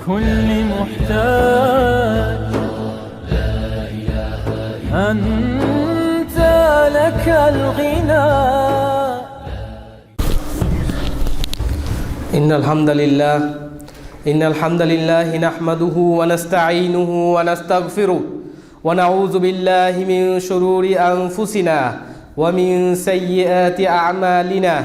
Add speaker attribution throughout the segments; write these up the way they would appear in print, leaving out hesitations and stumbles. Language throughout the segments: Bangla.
Speaker 1: لكل محتاج أنت لك الغنى.
Speaker 2: إن الحمد لله نحمده ونستعينه ونستغفره ونعوذ بالله من شرور أنفسنا ومن سيئات أعمالنا.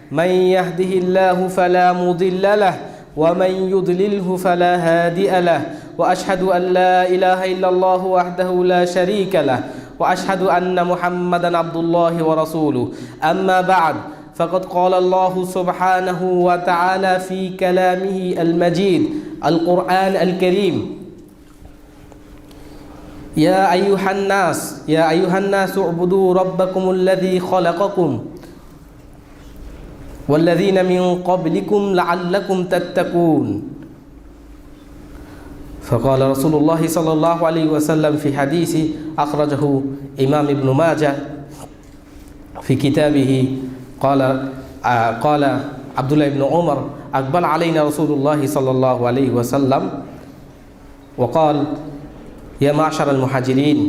Speaker 2: من يهده الله فلا مضل له ومن يضلله فلا هادي له. وأشهد أن لا إله إلا الله وحده لا شريك له وأشهد أن محمدا عبد الله ورسوله. أما بعد فقد قال الله سبحانه وتعالى في كلامه المجيد القرآن الكريم: يا أيها الناس اعبدوا ربكم الذي خلقكم والذين من قبلكم لعلكم تتقون. فقال رسول الله صلى الله عليه وسلم في حديث أخرجه إمام ابن ماجه في كتابه قال عبد الله بن عمر: أقبل علينا رسول الله صلى الله عليه وسلم وقال: يا معشر المهاجرين،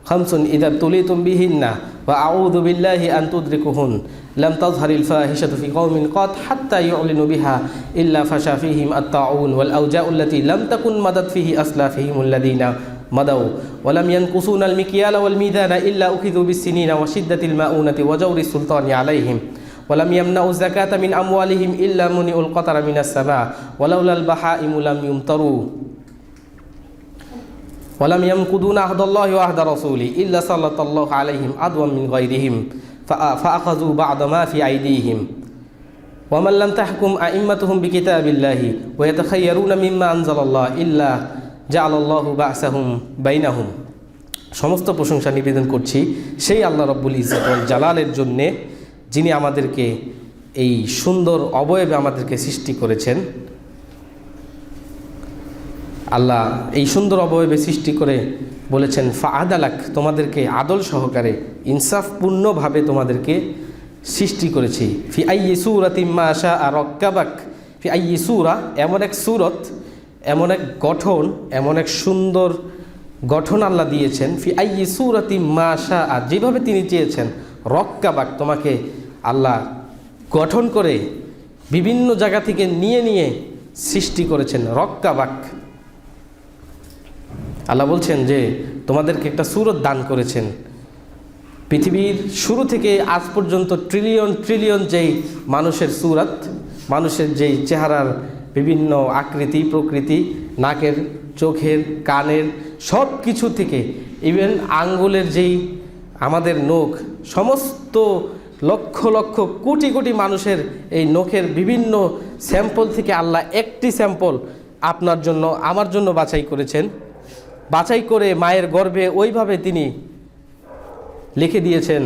Speaker 2: خمس إذا ابتليتم بهن وأعوذ بالله أن تدركهن لم تظهر الفاحشة في قوم قط حتى يعلنوا بها إلا فشا فيهم الطاعون والأوجاع التي لم تكن مضت فيه أسلافهم الذين مضوا ولم ينقصون المكيال والميزان إلا أخذوا بالسنين وشدة المؤونة وجور السلطان عليهم ولم يمنعوا الزكاة من أموالهم إلا منعوا القطر من السماء ولولا البهائم لم يمطروا ولم ينقضون عهد الله وعهد رسوله إلا سلط الله عليهم عدوا من غيرهم فأخذوا بعض ما في أيديهم ومن لم تحكم أئمتهم بكتاب الله ويتخيرون مما أنزل الله إلا جعل الله بأسهم بينهم. সমস্ত প্রশংসা নিবেদন করছি সেই আল্লাহ রব্বুল ইজ্জত ওয়াল জালালের জন্যে, যিনি আমাদেরকে এই সুন্দর অবয়বে আমাদেরকে সৃষ্টি করেছেন। আল্লাহ এই সুন্দর অবয়বে সৃষ্টি করে বলেছেন ফাআদালাক, তোমাদেরকে আদল সহকারে ইনসাফপূর্ণভাবে তোমাদেরকে সৃষ্টি করেছি। ফি আইয়ি সূরাতিম মা শাআ রাক্কাবাক, ফি আইয়ি সূরা এমন এক সূরত, এমন এক গঠন, এমন এক সুন্দর গঠন আল্লাহ দিয়েছেন। ফি আইয়ি সূরাতিম মা শাআ, যেভাবে তিনি চেয়েছেন, রাক্কাবাক, তোমাকে আল্লাহ গঠন করে বিভিন্ন জায়গা থেকে নিয়ে নিয়ে সৃষ্টি করেছেন। রাক্কাবাক, আল্লাহ বলছেন যে তোমাদেরকে একটা সূরত দান করেছেন। পৃথিবীর শুরু থেকে আজ পর্যন্ত ট্রিলিয়ন ট্রিলিয়ন যেই মানুষের সূরত, মানুষের যেই চেহারার বিভিন্ন আকৃতি প্রকৃতি, নাকের, চোখের, কানের, সব কিছু থেকে ইভেন আঙ্গুলের যেই আমাদের নখ, সমস্ত লক্ষ লক্ষ কোটি কোটি মানুষের এই নখের বিভিন্ন স্যাম্পল থেকে আল্লাহ একটি স্যাম্পল আপনার জন্য আমার জন্য বাছাই করেছেন। বাছাই করে মায়ের গর্ভে ওইভাবে তিনি লিখে দিয়েছেন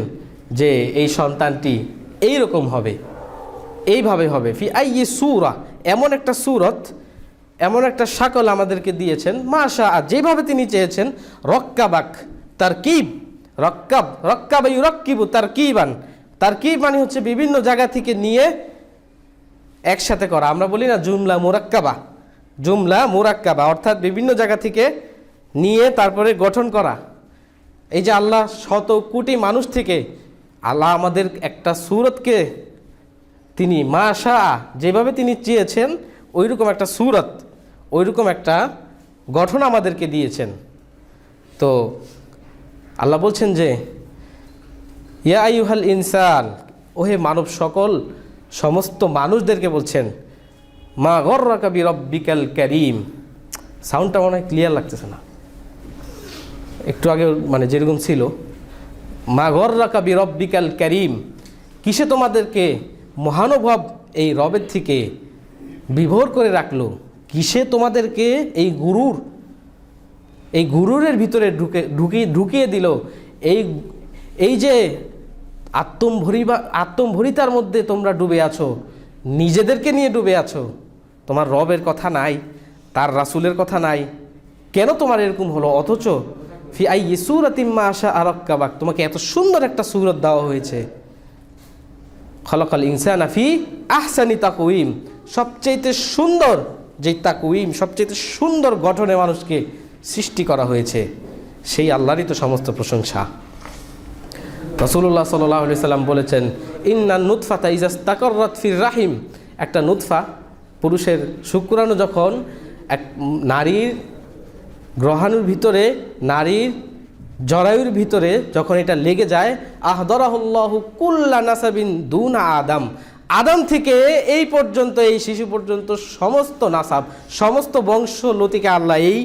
Speaker 2: যে এই সন্তানটি এই রকম হবে, এইভাবে হবে। ফি আইয়ি সূরা, এমন একটা সূরত, এমন একটা শাকল আমাদেরকে দিয়েছেন মাশা, যেভাবে তিনি চেয়েছেন। রক্কাবাক, তারকিব, রক্কাব ইউরাক্কিবু তারকিবান, তারকিব মানে হচ্ছে বিভিন্ন জায়গা থেকে নিয়ে একসাথে করা। আমরা বলি না জুমলা মুরাক্কাবা, অর্থাৎ বিভিন্ন জায়গা থেকে নিয়ে তারপরে গঠন করা। এই যে আল্লাহ শত কোটি মানুষ থেকে আল্লাহ আমাদের একটা সূরতকে তিনি মাশা, যেভাবে তিনি চেয়েছেন ওইরকম একটা সূরত, ওইরকম একটা গঠন আমাদেরকে দিয়েছেন। তো আল্লাহ বলছেন যে ইয়া আইয়ুহাল ইনসান, ওহে মানব সকল, সমস্ত মানুষদেরকে বলছেন মা গররাকা বিরব্বিকাল কারীম। সাউন্ডটা মনে হয় ক্লিয়ার লাগতেছে না, একটু আগে মানে যেরকম ছিল। মা গররাকা বিরব্বিকাল কারীম, কিসে তোমাদেরকে মহানুভব এই রবের থেকে বিভোর করে রাখলো, কিসে তোমাদেরকে এই গুরুরের ভিতরে ঢুকিয়ে দিল। এই যে আত্মম্ভরিতার মধ্যে তোমরা ডুবে আছো, নিজেদেরকে নিয়ে ডুবে আছো, তোমার রবের কথা নাই, তার রাসূলের কথা নাই, কেন তোমার এরকম হলো? অথচ ফি আইয়ি সূরাতিম মা শাআ রাক্কাবাক, তোমাকে এত সুন্দর একটা সূরত দেওয়া হয়েছে। খলাকাল ইনসানা ফি আহসানি তাকওয়িম, সবচেয়ে সুন্দর যেই তাকউইম, সবচেয়ে সুন্দর গঠনে মানুষকে সৃষ্টি করা হয়েছে, সেই আল্লাহরই তো সমস্ত প্রশংসা। রাসূলুল্লাহ সাল্লাল্লাহু আলাইহি সাল্লাম বলেছেন, ইন্নান নুতফাতা ইযা ইসতাকাররাত ফির রাহিম, একটা নুতফা, পুরুষের শুক্রাণু যখন এক নারীর গ্রহাণুর ভিতরে, নারীর জরায়ুর ভিতরে যখন এটা লেগে যায়, আহদারাহুল্লাহু কুল্লা নাসাবিন দুনা আদম, আদম থেকে এই পর্যন্ত, এই শিশু পর্যন্ত সমস্ত নাসাব, সমস্ত বংশ লতিকে আল্লাহ এই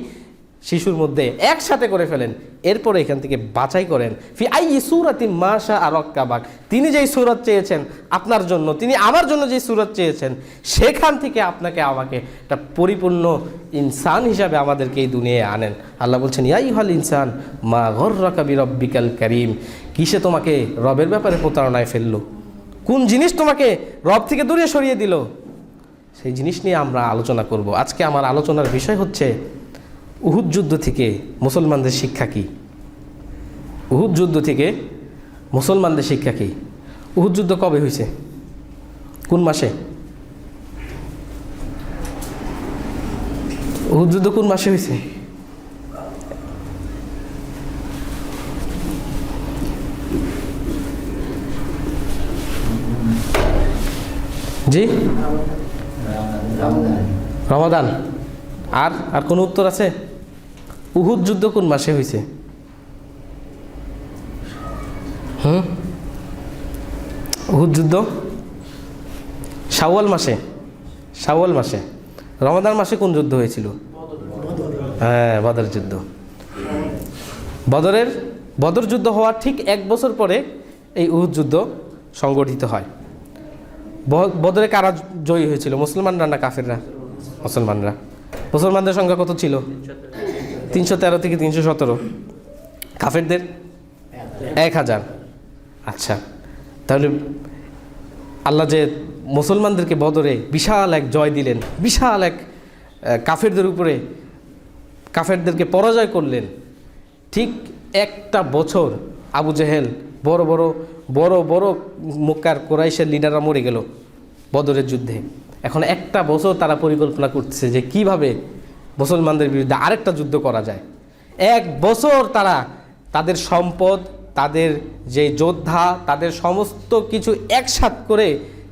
Speaker 2: শিশুর মধ্যে একসাথে করে ফেলেন। এরপরে এখান থেকে বাছাই করেন, ফি আই সূরাতিন মা শাআ রাক্কাবাক, তিনি যেই সূরত চেয়েছেন আপনার জন্য, তিনি আমার জন্য যেই সূরত চেয়েছেন, সেখান থেকে আপনাকে আমাকে একটা পরিপূর্ণ ইনসান হিসাবে আমাদেরকে এই দুনিয়ায় আনেন। আল্লাহ বলছেন, ইয়া আইয়ুহাল ইনসান মা গররাকা বিরাব্বিকাল কারীম, কিসে তোমাকে রবের ব্যাপারে প্রতারণায় ফেললো, কোন জিনিস তোমাকে রব থেকে দূরে সরিয়ে দিল, সেই জিনিস নিয়ে আমরা আলোচনা করব। আজকে আমার আলোচনার বিষয় হচ্ছে উহুদ যুদ্ধ থেকে মুসলমানদের শিক্ষা কি। উহুদ যুদ্ধ থেকে মুসলমানদের শিক্ষা কি? উহুদ যুদ্ধ কবে হয়েছে? কোন মাসে? উহুদ যুদ্ধ কোন মাসে হয়েছে? জি, রমাদান। আর আর কোন উত্তর আছে? উহুদ যুদ্ধ কোন মাসে হয়েছে? উহুদ যুদ্ধ শাওয়াল মাসে। শাওয়াল মাসে। রমাদান মাসে কোন যুদ্ধ হয়েছিল? হ্যাঁ, বদর যুদ্ধ। বদর যুদ্ধ হওয়ার ঠিক 1 বছর পরে এই উহুদ যুদ্ধ সংগঠিত হয়। বদরে কারা জয়ী হয়েছিল, মুসলমানরা না কাফেররা? মুসলমানরা। মুসলমানদের সংখ্যা কত ছিল? 313 থেকে 317। কাফেরদের 1000। আচ্ছা, তাহলে আল্লাহ যে মুসলমানদেরকে বদরে বিশাল এক জয় দিলেন, বিশাল এক কাফেরদের উপরে কাফেরদেরকে পরাজয় করলেন, ঠিক একটা বছর আবু জেহেল, বড় বড় মক্কার কুরাইশের লিডাররা মরে গেল বদরের যুদ্ধে। এখন একটা বছর তারা পরিকল্পনা করতেছে যে কিভাবে মুসলমানদের বিরুদ্ধে আরেকটা যুদ্ধ করা যায়। 1 বছর তারা তাদের সম্পদ, তাদের যে যোদ্ধা, তাদের সমস্ত কিছু একসাথ করে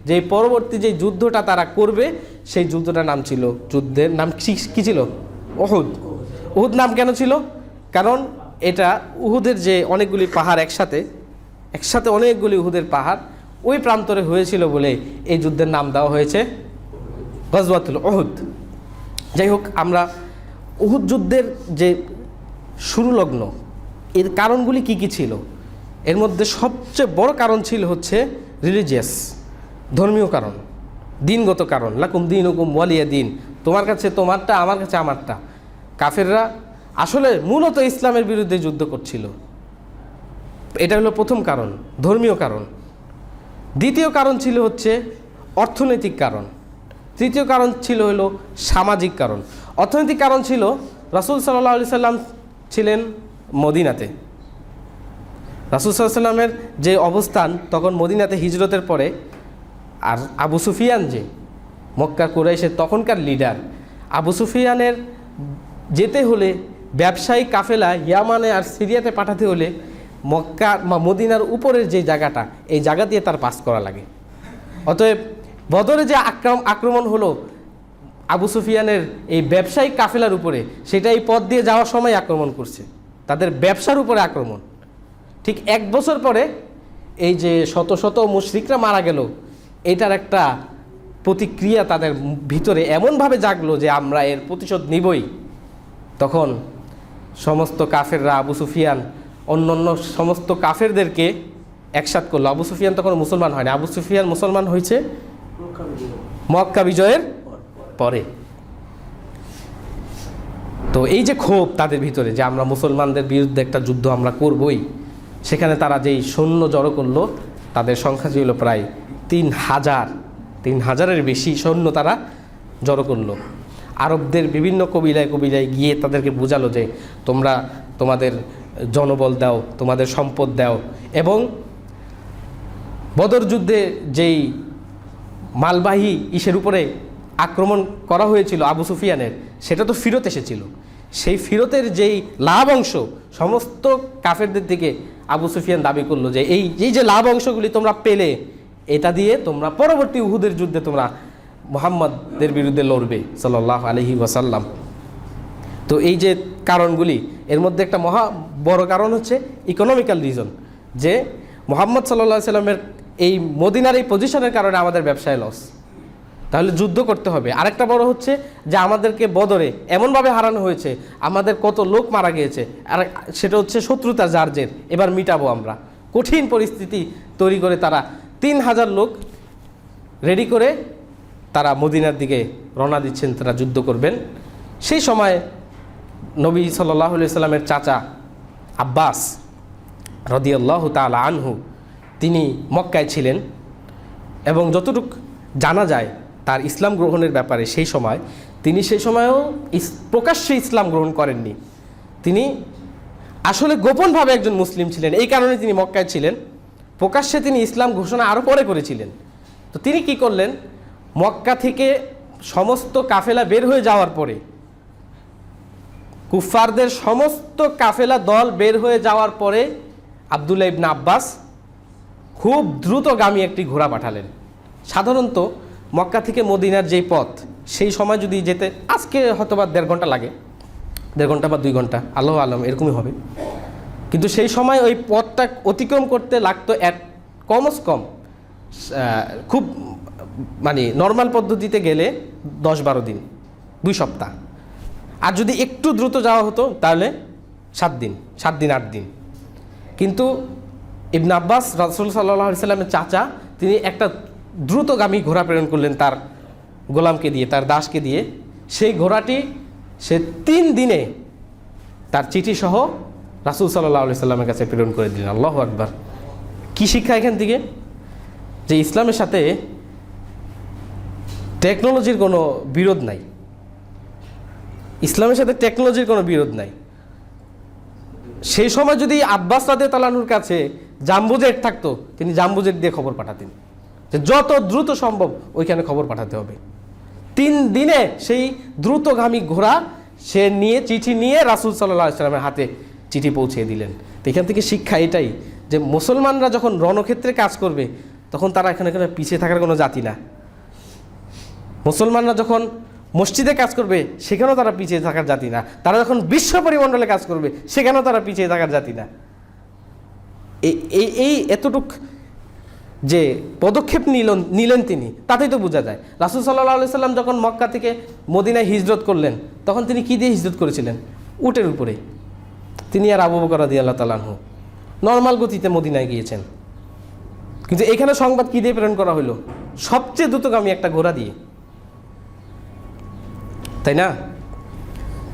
Speaker 2: যে পরবর্তী যে যুদ্ধটা তারা করবে, সেই যুদ্ধটার নাম ছিল, যুদ্ধের নাম কি ছিল? উহুদ। উহুদ নাম কেন ছিল? কারণ এটা উহুদের যে অনেকগুলি পাহাড় একসাথে অনেকগুলি উহুদের পাহাড় ওই প্রান্তরে হয়েছিল বলে এই যুদ্ধের নাম দেওয়া হয়েছে গজওয়াতুল উহুদ। যাই হোক, আমরা উহুদ যুদ্ধের যে শুরু লগ্ন, এর কারণগুলি কি কি ছিল? এর মধ্যে সবচেয়ে বড় কারণ ছিল হচ্ছে রিলিজিয়াস, ধর্মীয় কারণ, দিনগত কারণ। লাকুম দীনুকুম ওয়ালিয়া দিন, তোমার কাছে তোমারটা, আমার কাছে আমারটা। কাফেররা আসলে মূলত ইসলামের বিরুদ্ধে যুদ্ধ করছিল। এটা হলো প্রথম কারণ, ধর্মীয় কারণ। দ্বিতীয় কারণ ছিল হচ্ছে অর্থনৈতিক কারণ। তৃতীয় কারণ ছিল হলো সামাজিক কারণ। অর্থনৈতিক কারণ ছিল রাসূল সাল্লাল্লাহু আলাইহি সাল্লাম ছিলেন মদিনাতে। রাসূল সাল্লাল্লাহু আলাইহি সাল্লামের যে অবস্থান তখন মদিনাতে হিজরতের পরে, আর আবু সুফিয়ান যে মক্কা কুরাইশের তখনকার লিডার, আবু সুফিয়ানের যেতে হলে ব্যবসায়িক কাফেলা ইয়ামানে আর সিরিয়াতে পাঠাতে হলে মক্কা মদিনার উপরের যে জায়গাটা, এই জায়গা দিয়ে তার পাস করা লাগে। অতএব বদরে যে আক্রমণ হলো আবু সুফিয়ানের এই ব্যবসায়িক কাফেলার উপরে, সেটা এই পথ দিয়ে যাওয়ার সময় আক্রমণ করছে, তাদের ব্যবসার উপরে আক্রমণ। ঠিক 1 বছর পরে এই যে শত শত মুশরিকরা মারা গেল, এটার একটা প্রতিক্রিয়া তাদের ভিতরে এমনভাবে জাগলো যে আমরা এর প্রতিশোধ নিবই। তখন সমস্ত কাফেররা, আবু সুফিয়ান অন্য সমস্ত কাফেরদেরকে একসাথ করলো। আবু সুফিয়ান তখন মুসলমান হয়নি, আবু সুফিয়ান মুসলমান হয়েছে মক্কা বিজয়ের পরে। তো এই যে ক্ষোভ তাদের ভিতরে যে আমরা মুসলমানদের বিরুদ্ধে একটা যুদ্ধ আমরা করবই, সেখানে তারা যেই সৈন্য জড়ো করলো, তাদের সংখ্যা ছিল প্রায় 3000-এর বেশি সৈন্য তারা জড়ো করলো। আরবদের বিভিন্ন কবিলায় গিয়ে তাদেরকে বোঝালো যে তোমরা তোমাদের জনবল দাও, তোমাদের সম্পদ দাও, এবং বদর যুদ্ধে যেই মালবাহী ইসের উপরে আক্রমণ করা হয়েছিল আবু সুফিয়ানের, সেটা তো ফিরত এসেছিল। সেই ফিরতের যেই লাভ অংশ সমস্ত কাফেরদের দিকে আবু সুফিয়ান দাবি করলো যে এই যে লাভ অংশগুলি তোমরা পেলে, এটা দিয়ে তোমরা পরবর্তী উহুদের যুদ্ধে তোমরা মুহাম্মদের বিরুদ্ধে লড়বে সাল্লাল্লাহু আলাইহি ওয়াসাল্লাম। তো এই যে কারণগুলি, এর মধ্যে একটা মহা বড় কারণ হচ্ছে ইকোনমিক্যাল রিজন, যে মুহাম্মদ সাল্লাল্লাহু আলাইহি সাল্লামের এই মদিনার এই পজিশনের কারণে আমাদের ব্যবসায় লস, তাহলে যুদ্ধ করতে হবে। আরেকটা বড় হচ্ছে যে আমাদেরকে বদরে এমনভাবে হারানো হয়েছে, আমাদের কত লোক মারা গিয়েছে, আর সেটা হচ্ছে শত্রুতার জার্জের, এবার মিটাবো আমরা। কঠিন পরিস্থিতি তৈরি করে তারা 3000 লোক রেডি করে তারা মদিনার দিকে রওনা দিচ্ছেন, তারা যুদ্ধ করবেন। সেই সময় নবী সাল্লাল্লাহু আলাইহি সাল্লামের চাচা আব্বাস রাদিয়াল্লাহু তাআলা আনহু তিনি মক্কায় ছিলেন, এবং যতটুক জানা যায় তার ইসলাম গ্রহণের ব্যাপারে সেই সময়ও প্রকাশ্যে ইসলাম গ্রহণ করেননি। তিনি আসলে গোপনভাবে একজন মুসলিম ছিলেন, এই কারণে তিনি মক্কায় ছিলেন। প্রকাশ্যে তিনি ইসলাম ঘোষণা আরও পরে করেছিলেন। তো তিনি কি করলেন, মক্কা থেকে সমস্ত কাফেলা বের হয়ে যাওয়ার পরে, কুফফারদের সমস্ত কাফেলা দল বের হয়ে যাওয়ার পরে আব্দুল্লাহ ইবনে আব্বাস খুব দ্রুতগামী একটি ঘোড়া পাঠালেন। সাধারণত মক্কা থেকে মদিনার যেই পথ, সেই সময় যদি যেতে আজকে হয়তো বা 1.5 ঘন্টা লাগে, 1.5 ঘন্টা বা 2 ঘন্টা, আল্লাহু আলম এরকমই হবে, কিন্তু সেই সময় ওই পথটা অতিক্রম করতে লাগতো কমস কম খুব মানে নর্মাল পদ্ধতিতে গেলে 10-12 দিন, 2 সপ্তাহ। আর যদি একটু দ্রুত যাওয়া হতো তাহলে 7 দিন 8 দিন। কিন্তু ইবনে আব্বাস রাসূল সাল্লাল্লাহু আলাইহি সাল্লামের চাচা, তিনি একটা দ্রুতগামী ঘোড়া প্রেরণ করলেন তার গোলামকে দিয়ে, তার দাসকে দিয়ে। সেই ঘোড়াটি সে 3 দিনে তার চিঠি সহ রাসূল সাল্লাল্লাহু আলাইহি সাল্লামের কাছে প্রেরণ করে দিলেন। আল্লাহু আকবার! কি শিক্ষা এখান থেকে? যে ইসলামের সাথে টেকনোলজির কোনো বিরোধ নাই, ইসলামের সাথে টেকনোলজির কোনো বিরোধ নাই। সেই সময় যদি আব্বাস রাদিয়াল্লাহু আনহুর কাছে জাম্বো জেট থাকতো, তিনি জাম্বো জেট দিয়ে খবর পাঠাতেন, যে যত দ্রুত সম্ভব ওইখানে খবর পাঠাতে হবে। 3 দিনে সেই দ্রুতগামী ঘোড়া সে নিয়ে, চিঠি নিয়ে রাসূল সাল্লাল্লাহু আলাইহি সাল্লামের হাতে চিঠি পৌঁছে দিলেন। তো এখান থেকে শিক্ষা এটাই, যে মুসলমানরা যখন রণক্ষেত্রে কাজ করবে তখন তারা এখানে পিছিয়ে থাকার কোনো জাতি না। মুসলমানরা যখন মসজিদে কাজ করবে সেখানেও তারা পিছিয়ে থাকার জাতি না। তারা যখন বিশ্ব পরিমণ্ডলে কাজ করবে সেখানেও তারা পিছিয়ে থাকার জাতি না। এই এতটুক যে পদক্ষেপ নিলেন তিনি, তাতেই তো বোঝা যায়। রাসূল সাল্লাল্লাহু আলাইহি সাল্লাম যখন মক্কা থেকে মদিনায় হিজরত করলেন, তখন তিনি কি দিয়ে হিজরত করেছিলেন? উটের উপরে। তিনি আর আবু বকর রাদিয়াল্লাহু তাআলা আনহু নর্মাল গতিতে মদিনায় গিয়েছেন। কিন্তু এখানে সংবাদ কি দিয়ে প্রেরণ করা হলো? সবচেয়ে দ্রুতগামী একটা ঘোড়া দিয়ে, তাই না?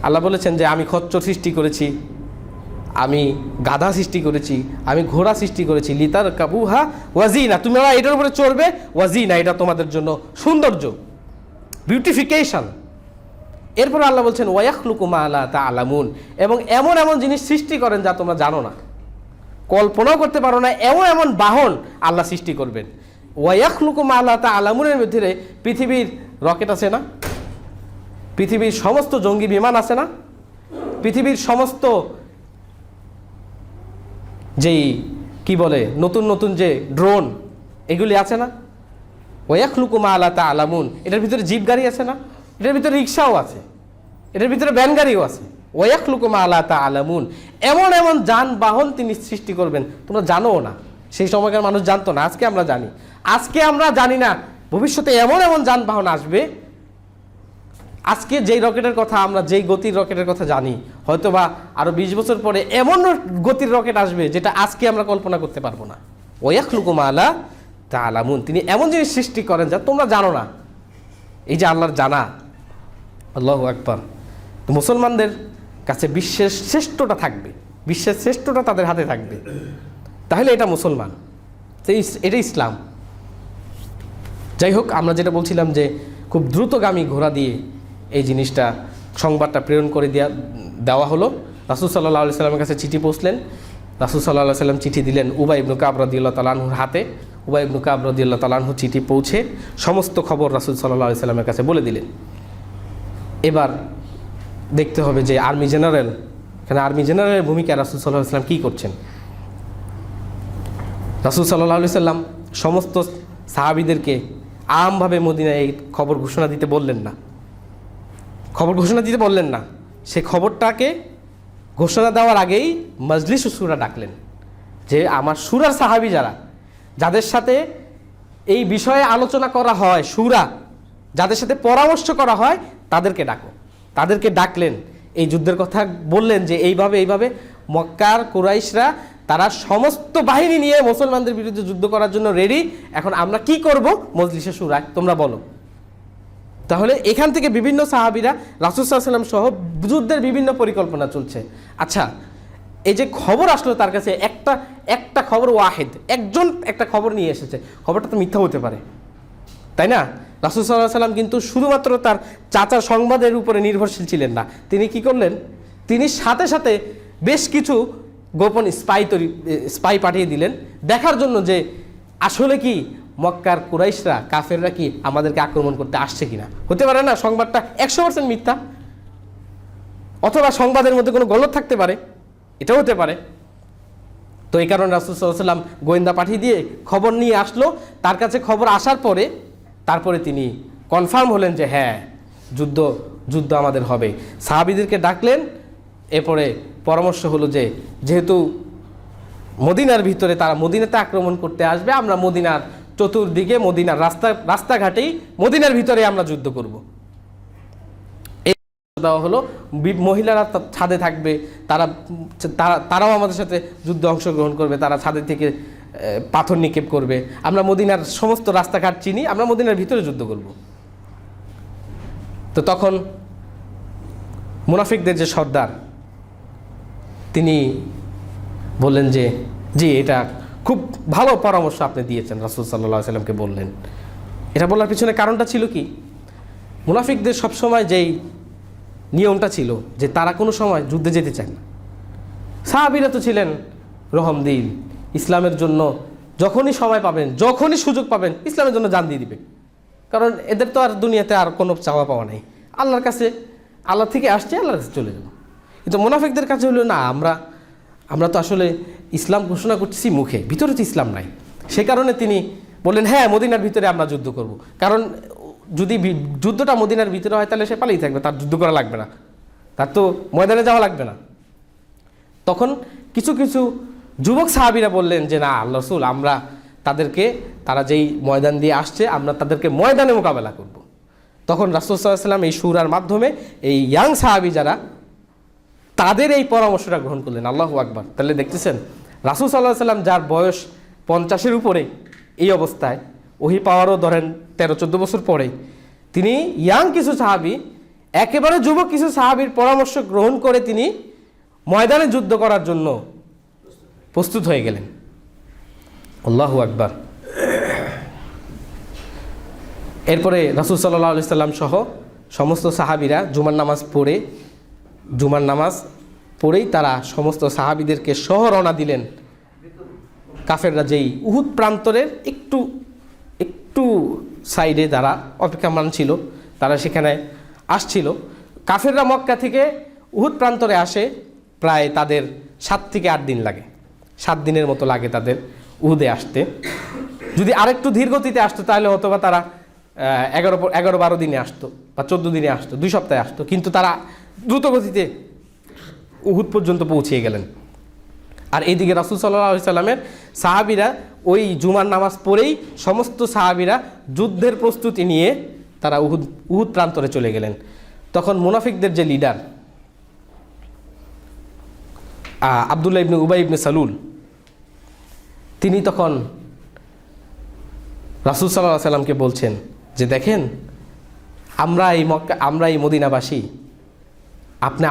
Speaker 2: আল্লাহ বলেছেন যে আমি খচ্চর সৃষ্টি করেছি, আমি গাধা সৃষ্টি করেছি, আমি ঘোড়া সৃষ্টি করেছি, লিতার কাবুহা ওয়াজিনা, তোমরা এটার উপরে চড়বে, ওয়াজিনা, এটা তোমাদের জন্য সৌন্দর্য, বিউটিফিকেশন। এরপর আল্লাহ বলছেন ওয়ায়াখলুকু মা লা তা'লামুন, এবং এমন এমন জিনিস সৃষ্টি করেন যা তোমরা জানো না, কল্পনাও করতে পারো না, এমন এমন বাহন আল্লাহ সৃষ্টি করবেন। ওয়ায়াখলুকু মা লা তা'লামুনের মধ্যে পৃথিবীর রকেট আছে না, পৃথিবীর সমস্ত জঙ্গি বিমান আছে না, পৃথিবীর সমস্ত যেই কি বলে নতুন নতুন যে ড্রোন, এগুলি আছে না। ওয়ায়াখলুকু মা লা তা'লামুন, এটার ভিতরে জিপ গাড়ি আছে না, এটার ভিতরে রিক্সাও আছে, এটার ভিতরে ভ্যান গাড়িও আছে। ওয়ায়াখলুকু মা লা তা'লামুন, এমন এমন যানবাহন তিনি সৃষ্টি করবেন তোমরা জানোও না। সেই সময়কার মানুষ জানতো না, আজকে আমরা জানি। আজকে আমরা জানি না, ভবিষ্যতে এমন এমন যানবাহন আসবে। আজকে যেই রকেটের কথা আমরা, যেই গতির রকেটের কথা জানি, হয়তো বা আরো 20 বছর পরে এমন গতির রকেট আসবে যেটা আজকে আমরা কল্পনা করতে পারবো না। ওয়ায়াখলুকু মা লা তা'লামুন, তিনি এমন জিনিস সৃষ্টি করেন যা তোমরা জানো না। এই যে আল্লাহর জানা, আল্লাহু আকবার। তো মুসলমানদের কাছে বিশ্বের শ্রেষ্ঠটা থাকবে, বিশ্বের শ্রেষ্ঠটা তাদের হাতে থাকবে, তাহলে এটা মুসলমান, এটা ইসলাম। যাই হোক, আমরা যেটা বলছিলাম যে খুব দ্রুতগামী ঘোড়া দিয়ে এই জিনিসটা, সংবাদটা প্রেরণ করে দেওয়া হলো। রাসূল সাল্লাল্লাহু আলাইহি সাল্লামের কাছে চিঠি পৌঁছলেন। রাসূল সাল্লাল্লাহু আলাইহি সাল্লাম চিঠি দিলেন উবাই ইবনে কাব রাদিয়াল্লাহু তাআলা আনহুর হাতে। উবাই ইবনে কাব রাদিয়াল্লাহু তাআলা আনহু চিঠি পৌঁছে সমস্ত খবর রাসূল সাল্লাল্লাহু আলাইহি সাল্লামের কাছে বলে দিলেন। এবার দেখতে হবে যে আর্মি জেনারেল, এখানে আর্মি জেনারেলের ভূমিকা রাসূল সাল্লাল্লাহু আলাইহি সাল্লাম কী করছেন। রাসূল সাল্লাল্লাহু আলাইহি সাল্লাম সমস্ত সাহাবীদেরকে আমভাবে মদিনায় এই খবর ঘোষণা দিতে বললেন না, সে খবরটাকে ঘোষণা দেওয়ার আগেই মজলিস শুরা ডাকলেন, যে আমার শুরার সাহাবী যাদের সাথে এই বিষয়ে আলোচনা করা হয়, শুরা যাদের সাথে পরামর্শ করা হয়, তাদেরকে ডাকো। তাদেরকে ডাকলেন, এই যুদ্ধের কথা বললেন যে এইভাবে মক্কার কুরাইশরা তারা সমস্ত বাহিনী নিয়ে মুসলমানদের বিরুদ্ধে যুদ্ধ করার জন্য রেডি, এখন আমরা কি করব, মজলিসে শুরা তোমরা বলো। তাহলে এখান থেকে বিভিন্ন সাহাবীরা রাসূল সাল্লাল্লাহু আলাইহি ওয়াসাল্লাম সহ যুদ্ধের বিভিন্ন পরিকল্পনা চলছে। আচ্ছা, এই যে খবর আসলো তার কাছে, একটা খবর ওয়াহিদ, একজন একটা খবর নিয়ে এসেছে, খবরটা তো মিথ্যা হতে পারে, তাই না? রাসূল সাল্লাল্লাহু আলাইহি ওয়াসাল্লাম কিন্তু শুধুমাত্র তার চাচার সংবাদের উপরে নির্ভরশীল ছিলেন না। তিনি কি করলেন, তিনি সাথে সাথে বেশ কিছু গোপন স্পাই পাঠিয়ে দিলেন দেখার জন্য যে আসলে কি মক্কার কুরাইশরা, কাফেররা কি আমাদেরকে আক্রমণ করতে আসছে কিনা। হতে পারে না সংবাদটা 100% মিথ্যা, অথবা সংবাদের মধ্যে কোনো গলদ থাকতে পারে, এটাও হতে পারে। তো এই কারণে রাসূল সাল্লাল্লাহু আলাইহি ওয়াসাল্লাম গোয়েন্দা পাঠিয়ে দিয়ে খবর নিয়ে আসলো। তার কাছে খবর আসার পরে তারপরে তিনি কনফার্ম হলেন যে হ্যাঁ, যুদ্ধ আমাদের হবে। সাহাবীদেরকে ডাকলেন, এরপরে পরামর্শ হলো যে যেহেতু মদিনার ভিতরে তারা মদিনাতে আক্রমণ করতে আসবে, আমরা মদিনার চতুর্দিকে, মদিনার রাস্তাঘাটেই মদিনার ভিতরে আমরা যুদ্ধ করব। এই দেওয়া হলো, মহিলারা ছাদে থাকবে, তারাও আমাদের সাথে যুদ্ধে অংশগ্রহণ করবে, তারা ছাদের থেকে পাথর নিক্ষেপ করবে, আমরা মদিনার সমস্ত রাস্তাঘাট চিনি, আমরা মদিনার ভিতরে যুদ্ধ করব। তো তখন মুনাফিকদের যে সর্দার, তিনি বললেন যে জি, এটা খুব ভালো পরামর্শ আপনি দিয়েছেন। রাসূল সাল্লাল্লাহু আলাইহি সাল্লামকে বললেন। এটা বলার পিছনে কারণটা ছিল কি, মুনাফিকদের সবসময় যেই নিয়মটা ছিল যে তারা কোনো সময় যুদ্ধে যেতে চায় না। সাহাবীরা তো ছিলেন রহমদিল, ইসলামের জন্য যখনই সময় পাবেন, যখনই সুযোগ পাবেন ইসলামের জন্য জান দিয়ে দিবে, কারণ এদের তো আর দুনিয়াতে আর কোনো চাওয়া পাওয়া নেই, আল্লাহর কাছে, আল্লাহ থেকে আসছে, আল্লাহর কাছে চলে যাবো। কিন্তু মুনাফিকদের কাছে হলো না, আমরা তো আসলে ইসলাম ঘোষণা করতেছি মুখে, ভিতরে তো ইসলাম নাই। সে কারণে তিনি বললেন হ্যাঁ, মদিনার ভিতরে আমরা যুদ্ধ করব, কারণ যদি যুদ্ধটা মদিনার ভিতরে হয় তাহলে সে পালিয়ে থাকবে, তার যুদ্ধ করা লাগবে না, তার তো ময়দানে যাওয়া লাগবে না। তখন কিছু যুবক সাহাবীরা বললেন যে না আল্লাহ রাসূল, তারা যেই ময়দান দিয়ে আসছে, আমরা তাদেরকে ময়দানে মোকাবেলা করব। তখন রাসূল সাল্লাল্লাহু আলাইহি ওয়াসাল্লাম এই সূরার মাধ্যমে এই ইয়াং সাহাবী তাদের এই পরামর্শটা গ্রহণ করলেন। আল্লাহু আকবার। তাহলে দেখতেছেন রাসূল সাল্লাল্লাহু আলাইহি ওয়াসাল্লাম, যার বয়স 50-এর উপরে, এই অবস্থায় ওহী পাওয়ারও ধরেন 13-14 বছর পরে, তিনি ইয়াং কিছু সাহাবী, একেবারে যুবক কিছু সাহাবীর পরামর্শ গ্রহণ করে তিনি ময়দানে যুদ্ধ করার জন্য প্রস্তুত হয়ে গেলেন। আল্লাহু আকবার। এরপরে রাসূল সাল্লাল্লাহু আলাইহি ওয়াসাল্লাম সহ সমস্ত সাহাবীরা জুমার নামাজ পড়েই তারা সমস্ত সাহাবীদেরকে সহ রওনা দিলেন। কাফেররা যেই উহুদ প্রান্তরের একটু সাইডে যারা অপেক্ষামান ছিল, তারা সেখানে আসছিল। কাফেররা মক্কা থেকে উহুদ প্রান্তরে আসে, প্রায় তাদের 7 থেকে 8 দিন লাগে, 7 দিনের মতো লাগে তাদের উহুদে আসতে। যদি আরেকটু ধীর গতিতে আসতো তাহলে হয়তো বা তারা 11-12 দিনে আসতো বা 14 দিনে আসতো, 2 সপ্তাহে আসতো, কিন্তু তারা দ্রুত গতিতে উহুদ পর্যন্ত পৌঁছে গেলেন। আর এইদিকে রাসূল সাল্লাল্লাহু আলাইহি সাল্লামের সাহাবীরা ওই জুমার নামাজ পড়েই সমস্ত সাহাবীরা যুদ্ধের প্রস্তুতি নিয়ে তারা উহুদ প্রান্তরে চলে গেলেন। তখন মুনাফিকদের যে লিডার আব্দুল্লাহ ইবনে উবাই ইবনে সালুল, তিনি তখন রাসূল সাল্লাল্লাহু আলাইহি সাল্লামকে বলছেন যে দেখেন, আমরা এই মদিনাবাসী, আপনি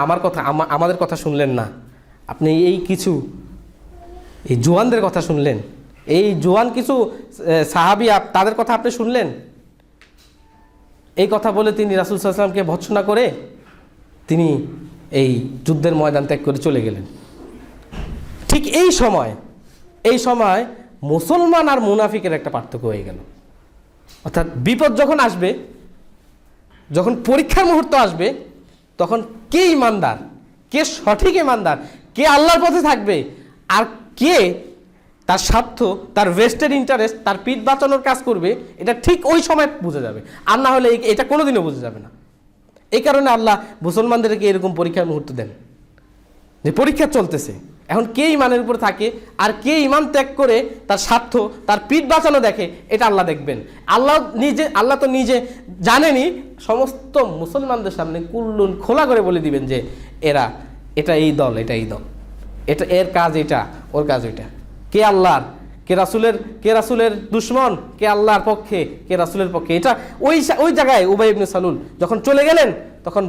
Speaker 2: আমাদের কথা শুনলেন না, আপনি এই জোয়ানদের কথা শুনলেন, এই জোয়ান কিছু সাহাবী তাদের কথা আপনি শুনলেন। এই কথা বলে তিনি রাসূল সাল্লাল্লাহু আলাইহি সাল্লামকে ভৎসনা করে তিনি এই যুদ্ধের ময়দান ত্যাগ করে চলে গেলেন। ঠিক এই সময় মুসলমান আর মুনাফিকের একটা পার্থক্য হয়ে গেল। অর্থাৎ বিপদ যখন আসবে, যখন পরীক্ষার মুহূর্ত আসবে, তখন কে ইমানদার, কে সঠিক ইমানদার, কে আল্লাহর পথে থাকবে, আর কে তার স্বার্থ, তার ভেস্টেড ইন্টারেস্ট, তার পিঠ বাঁচানোর কাজ করবে, এটা ঠিক ওই সময় বোঝা যাবে। আর না হলে এটা কোনোদিনও বোঝা যাবে না। এই কারণে আল্লাহ মুসলমানদেরকে এরকম পরীক্ষার মুহূর্ত দেন, যে পরীক্ষা চলতেছে, এখন কে ইমানের উপর থাকে আর কে ইমান ত্যাগ করে তার স্বার্থ, তার পিঠ বাঁচানো দেখে, এটা আল্লাহ দেখবেন। আল্লাহ তো নিজে জানেনই, সমস্ত মুসলমানদের সামনে কুল্লুন খোলা করে বলে দিবেন যে এটা এই দল, এটা এই দল, এটা এর কাজ এটা, ওর কাজ ওইটা, কে আল্লাহর, কে রাসূলের দুশমন, কে আল্লাহর পক্ষে, কে রাসূলের পক্ষে। এটা ওই জায়গায় উবাই ইবনে সালুল যখন চলে গেলেন, তখন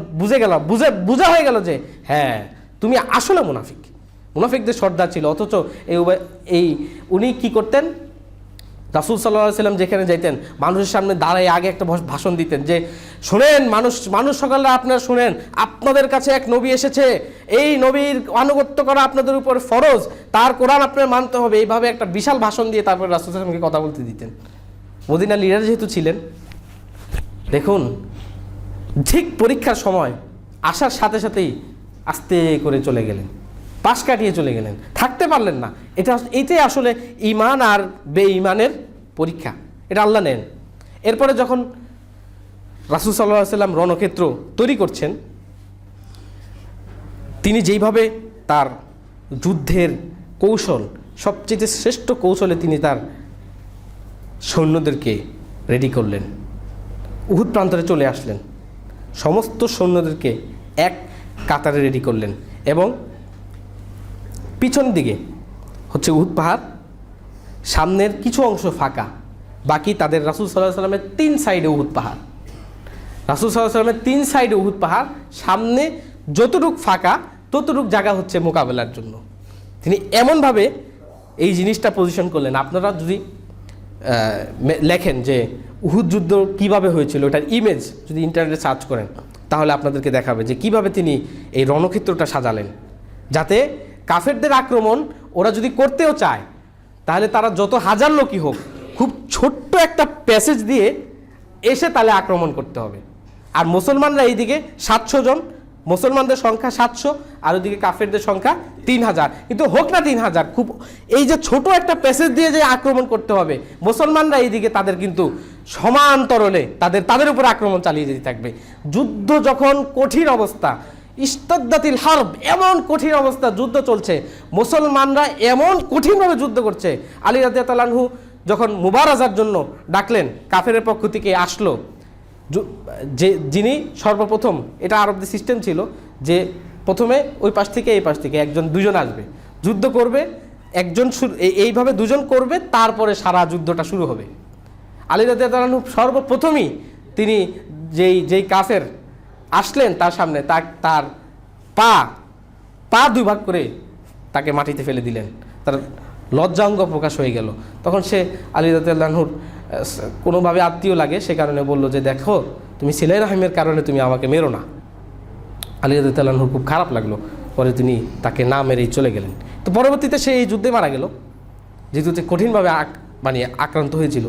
Speaker 2: বুঝা হয়ে গেল যে হ্যাঁ, তুমি আসলে মুনাফিকদের সর্দার ছিল। অথচ উনি কি করতেন, রাসূল সাল্লাল্লাহু আলাইহি ওয়াসাল্লাম যেখানে যাইতেন, মানুষের সামনে দাঁড়ায় আগে একটা ভাষণ দিতেন যে শোনেন মানুষ সকলরা, আপনারা শোনেন, আপনাদের কাছে এক নবী এসেছে, এই নবীর আনুগত্য করা আপনাদের উপর ফরজ, তার কোরআন আপনার মানতে হবে। এইভাবে একটা বিশাল ভাষণ দিয়ে তারপর রাসূল সাল্লাল্লাহু আলাইহি ওয়াসাল্লামকে কথা বলতে দিতেন। মদিনার লিডার যেহেতু ছিলেন, দেখুন ঠিক পরীক্ষার সময় আসার সাথে সাথেই আস্তে করে চলে গেলেন, পাশ কাটিয়ে চলে গেলেন, থাকতে পারলেন না। এটাই আসলে ইমান আর বেঈমানের পরীক্ষা, এটা আল্লাহ নেন। এরপরে যখন রাসূল সাল্লাল্লাহু আলাইহি ওয়াসাল্লাম রণক্ষেত্র তৈরি করছেন, তিনি যেইভাবে তার যুদ্ধের কৌশল, সবচেয়ে শ্রেষ্ঠ কৌশলে তিনি তার সৈন্যদেরকে রেডি করলেন, উহুদ প্রান্তরে চলে আসলেন, সমস্ত সৈন্যদেরকে এক কাতারে রেডি করলেন, এবং পিছন দিকে হচ্ছে উহুদ পাহাড়, সামনের কিছু অংশ ফাঁকা, বাকি তাদের রাসূল সাল্লাল্লাহু আলাইহি ওয়াসাল্লামের 3 সাইডে উহুদ পাহাড়, রাসূল সাল্লাল্লাহু আলাইহি ওয়াসাল্লামের 3 সাইডে উহুদ পাহাড়, সামনে যতটুক ফাঁকা ততটুক জায়গা হচ্ছে মোকাবেলার জন্য। তিনি এমনভাবে এই জিনিসটা পজিশন করলেন। আপনারা যদি লেখেন যে উহুদ যুদ্ধ কিভাবে হয়েছিল, এটার ইমেজ যদি ইন্টারনেটে সার্চ করেন, তাহলে আপনাদেরকে দেখাবে যে কিভাবে তিনি এই রণক্ষেত্রটা সাজালেন, যাতে কাফেরদের আক্রমণ ওরা যদি করতেও চায়, তাহলে তারা যত হাজার লোকই হোক, খুব ছোট্ট একটা প্যাসেজ দিয়ে এসে তাহলে আক্রমণ করতে হবে। আর মুসলমানরা এইদিকে 700 জন, মুসলমানদের সংখ্যা 700, আর ওইদিকে কাফেরদের সংখ্যা 3000, কিন্তু হোক না 3000, খুব এই যে ছোট একটা প্যাসেজ দিয়ে যে আক্রমণ করতে হবে, মুসলমানরা এইদিকে তাদের কিন্তু সমান্তরলে তাদের উপর আক্রমণ চালিয়ে যেতে থাকবে। যুদ্ধ যখন কঠিন অবস্থা, ইস্তাদ্দাতিল হারব, এমন কঠিন অবস্থা, যুদ্ধ চলছে, মুসলমানরা এমন কঠিনভাবে যুদ্ধ করছে। আলী রাদিয়াল্লাহু আনহু যখন মুবারাজার জন্য ডাকলেন, কাফেরের পক্ষ থেকে আসলো, যিনি সর্বপ্রথম, এটা আরবদের সিস্টেম ছিল যে প্রথমে ওই পাশ থেকে এই পাশ থেকে দুজন আসবে, যুদ্ধ করবে, একজন এইভাবে দুজন করবে, তারপরে সারা যুদ্ধটা শুরু হবে। আলী রাদিয়াল্লাহু আনহু সর্বপ্রথমই তিনি যেই কাফের আসলেন তার সামনে, তার পা 2 ভাগ করে তাকে মাটিতে ফেলে দিলেন, তার লজ্জাঙ্গ প্রকাশ হয়ে গেল। তখন সে আলী রাদিয়াল্লাহু আনহুর কোনোভাবে আত্মীয় লাগে, সে কারণে বলল যে দেখো, তুমি সিলাই রাহিমের কারণে তুমি আমাকে মেরো না। আলী রাদিয়াল্লাহু আনহুর খুব খারাপ লাগলো, পরে তিনি তাকে না মেরেই চলে গেলেন। তো পরবর্তীতে সে এই যুদ্ধে মারা গেল, যেহেতু কঠিনভাবে আক্রান্ত হয়েছিল।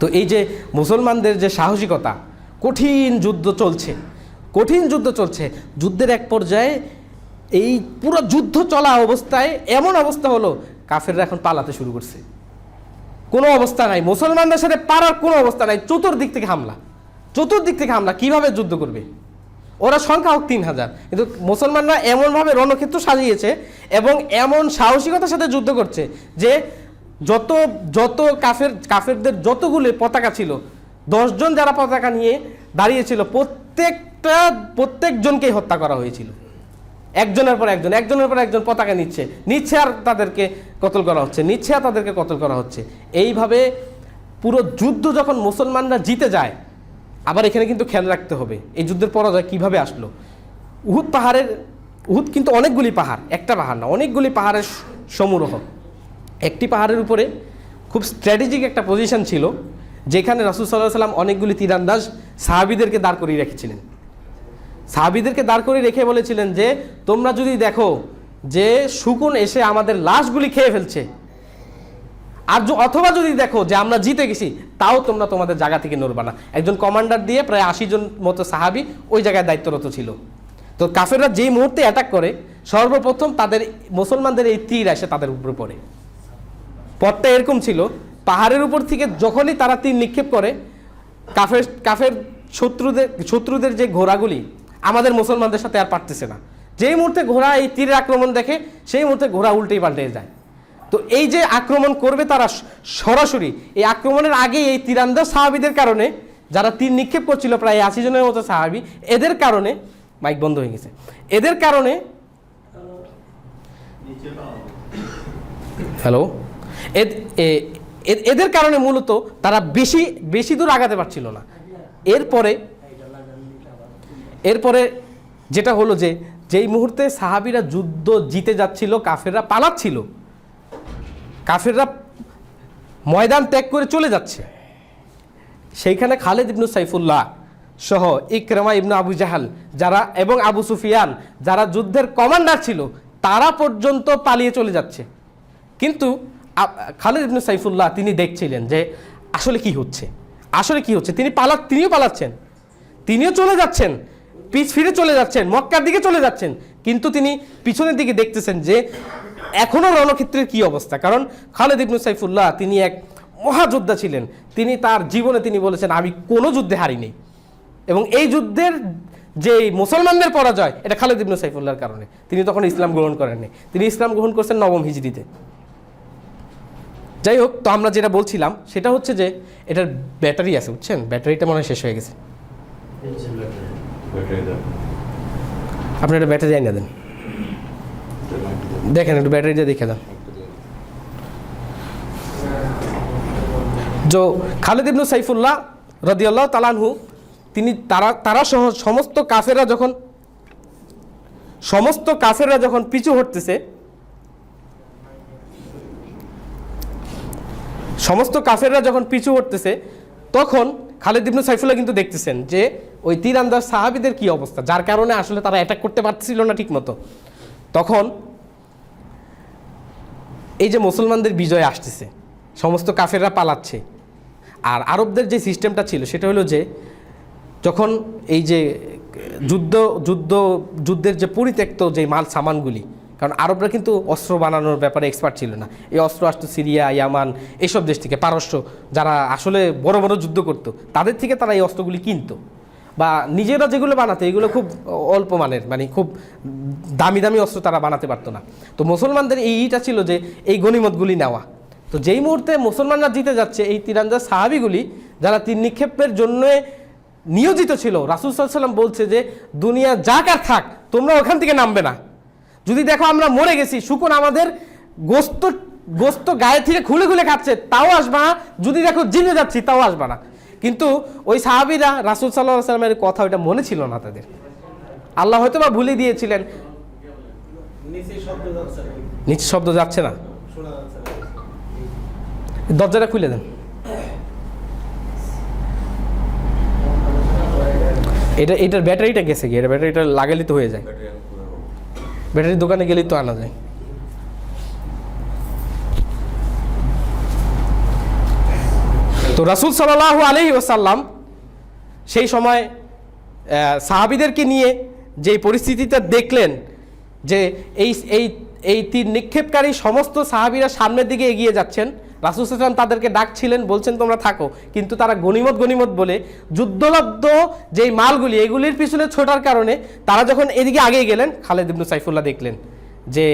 Speaker 2: তো এই যে মুসলমানদের যে সাহসিকতা, কঠিন যুদ্ধ চলছে, যুদ্ধের এক পর্যায়ে এই পুরো যুদ্ধ চলা অবস্থায় এমন অবস্থা হলো, কাফেররা এখন পালাতে শুরু করছে, কোনো অবস্থা নাই, মুসলমানদের সাথে পারার কোনো অবস্থা নাই, চতুর্দিক থেকে হামলা, কিভাবে যুদ্ধ করবে? ওরা সংখ্যা হোক 3000, কিন্তু মুসলমানরা এমনভাবে রণক্ষেত্র সাজিয়েছে এবং এমন সাহসিকতার সাথে যুদ্ধ করছে যে যত কাফেরদের যতগুলো পতাকা ছিল, 10 জন যারা পতাকা নিয়ে দাঁড়িয়েছিল, প্রত্যেকজনকেই হত্যা করা হয়েছিল। একজনের পর একজন পতাকা নিচ্ছে আর তাদেরকে কতল করা হচ্ছে, এইভাবে পুরো যুদ্ধ যখন মুসলমানরা জিতে যায়। আবার এখানে কিন্তু খেয়াল রাখতে হবে এই যুদ্ধের পরাজয় কিভাবে আসলো। উহুদ কিন্তু অনেকগুলি পাহাড়, একটা পাহাড় না, অনেকগুলি পাহাড়ের সমূহ। একটি পাহাড়ের উপরে খুব স্ট্র্যাটেজিক একটা পজিশন ছিল, যেখানে রাসূল সাল্লাল্লাহু আলাইহি ওয়াসাল্লাম অনেকগুলি তীরন্দাজ সাহাবীদেরকে দাঁড় করিয়ে রেখেছিলেন। সাহাবীদেরকে দাঁড় করিয়ে রেখে বলেছিলেন যে তোমরা যদি দেখো যে শকুন এসে আমাদের লাশগুলি খেয়ে ফেলছে, আর অথবা যদি দেখো যে আমরা জিতে গেছি, তাও তোমরা তোমাদের জায়গা থেকে নড়বা না। একজন কমান্ডার দিয়ে প্রায় 80 জন মতো সাহাবি ওই জায়গায় দায়িত্বরত ছিল। তো কাফেররা যেই মুহূর্তে অ্যাটাক করে, সর্বপ্রথম তাদের মুসলমানদের এই তীর এসে তাদের উপরে পড়ে। পথটা এরকম ছিল, পাহাড়ের উপর থেকে যখনই তারা তীর নিক্ষেপ করে, কাফের শত্রুদের যে ঘোড়াগুলি আমাদের মুসলমানদের সাথে আর পারতেছে না। যেই মুহূর্তে ঘোড়া এই তীরের আক্রমণ দেখে, সেই মুহূর্তে ঘোড়া উল্টেই পাল্টে যায়। তো এই যে আক্রমণ করবে তারা সরাসরি, এই আক্রমণের আগে এই তীরান্দাজ সাহাবিদের কারণে, যারা তীর নিক্ষেপ করছিল প্রায় 80 জনের মতো সাহাবি, এদের কারণে মাইক বন্ধ হয়ে গেছে, এদের কারণে হ্যালো এদের কারণে মূলত তারা বেশি দূর আগাতে পারছিল না। এরপরে যেটা হলো যে যেই মুহূর্তে সাহাবিরা যুদ্ধ জিতে যাচ্ছিল, কাফেররা পালাচ্ছিল, কাফেররা ময়দান ত্যাগ করে চলে যাচ্ছে, সেইখানে খালিদ ইবনে সাইফুল্লাহ সহ ইকরামা ইবনে আবু জাহাল যারা এবং আবু সুফিয়ান যারা যুদ্ধের কমান্ডার ছিল, তারা পর্যন্ত পালিয়ে চলে যাচ্ছে। কিন্তু খালিদ ইবনে সাইফুল্লাহ তিনি দেখছিলেন যে আসলে কি হচ্ছে। তিনিও পালাচ্ছেন, তিনিও চলে যাচ্ছেন, পিছ ফিরে চলে যাচ্ছেন, মক্কার দিকে চলে যাচ্ছেন, কিন্তু তিনি পিছনের দিকে দেখতেছেন যে এখনো রণক্ষেত্রের কি অবস্থা। কারণ খালিদ ইবনে সাইফুল্লাহ তিনি এক মহাযোদ্ধা ছিলেন। তিনি তার জীবনে তিনি বলেছেন, আমি কোনো যুদ্ধে হারিনি, এবং এই যুদ্ধের যে মুসলমানদের পরাজয়, এটা খালিদ ইবনে সাইফুল্লাহর কারণে। তিনি তখন ইসলাম গ্রহণ করেননি, তিনি ইসলাম গ্রহণ করছেন 9ম হিজরিতে। যাই হোক, তো আমরা যেটা বলছিলাম সেটা হচ্ছে যে এটার ব্যাটারি আছে, বুঝছেন, ব্যাটারিটা মনে হয় শেষ হয়ে গেছে। আপনি একটা ব্যাটারি আইনা দেন, দেখেন একটু ব্যাটারিটা দেখে দেন। যে খালিদ ইবনে সাইফুল্লাহ রাদিয়াল্লাহু তাআলা আনহু, তিনি তারা সহ সমস্ত কাফেররা যখন পিছু হটতেছে, তখন খালিদ ইবনে সাইফুল্লাহ কিন্তু দেখতেছেন যে ওই তীরন্দাজ সাহাবীদের কি অবস্থা, যার কারণে আসলে তারা অ্যাটাক করতে পারছিল না ঠিক মতো। তখন এই যে মুসলমানদের বিজয় আসতেছে, সমস্ত কাফেররা পালাচ্ছে, আর আরবদের যে সিস্টেমটা ছিল সেটা হলো যে যখন এই যে যুদ্ধের যে পরিত্যক্ত যে মাল সামানগুলি, কারণ আরবরা কিন্তু অস্ত্র বানানোর ব্যাপারে এক্সপার্ট ছিল না, এই অস্ত্র আসতো সিরিয়া, ইয়ামান, এইসব দেশ থেকে, পারস্য যারা আসলে বড় বড় যুদ্ধ করতো, তাদের থেকে তারা এই অস্ত্রগুলি কিনতো, বা নিজেরা যেগুলো বানাতো এগুলো খুব অল্প মানের, মানে খুব দামি দামি অস্ত্র তারা বানাতে পারতো না। তো মুসলমানদের এইটা ছিল যে এই গনিমতগুলি নেওয়া। তো যেই মুহূর্তে মুসলমানরা জিতে যাচ্ছে, এই তীরন্দাজ সাহাবিগুলি যারা তীর নিক্ষেপের জন্য নিয়োজিত ছিল, রাসূল সাল্লাল্লাহু আলাইহি ওয়াসাল্লাম বলছে যে দুনিয়া যাক আর থাক, তোমরা ওখান থেকে নামবে না। যদি দেখো আমরা মরে গেছি, শুকুন আমাদের গোস্ত গায়ে থেকে খুলে খুলে খাচ্ছে, তাও আসবা না। যদি দেখো জিতে যাচ্ছি, তাও আসবা না। কিন্তু ওই সাহাবীরা রাসূল সাল্লাল্লাহু আলাইহি ওয়াসাল্লামের কথা ওইটা মনে ছিল না তাদের, আল্লাহ হয়তো বা ভুলে দিয়েছিলেন। নিচে শব্দ যাচ্ছে না, দরজাটা খুলে দেন। এটার ব্যাটারিটা গেছে কি? এটা ব্যাটারিটা লাগালে তো হয়ে যায়, ব্যাটারির দোকানে গেলেই তো আনা যায়। তো রাসূল সাল্লাল্লাহু আলাইহি ওয়াসাল্লাম সেই সময় সাহাবীদেরকে নিয়ে যে পরিস্থিতিটা দেখলেন, যে এই তীর নিক্ষেপকারী সমস্ত সাহাবীরা সামনের দিকে এগিয়ে যাচ্ছেন, রাসূল সাল্লাল্লাহু আলাইহি ওয়াসাল্লাম তাদেরকে ডাকছিলেন, বলছেন তোমরা থাকো, কিন্তু তারা গনিমত বলে যুদ্ধলব্ধ যেই মালগুলি এগুলির পিছনে ছোটার কারণে তারা যখন এদিকে আগে গেলেন, খালিদ ইবনে সাইফুল্লাহ দেখলেন যে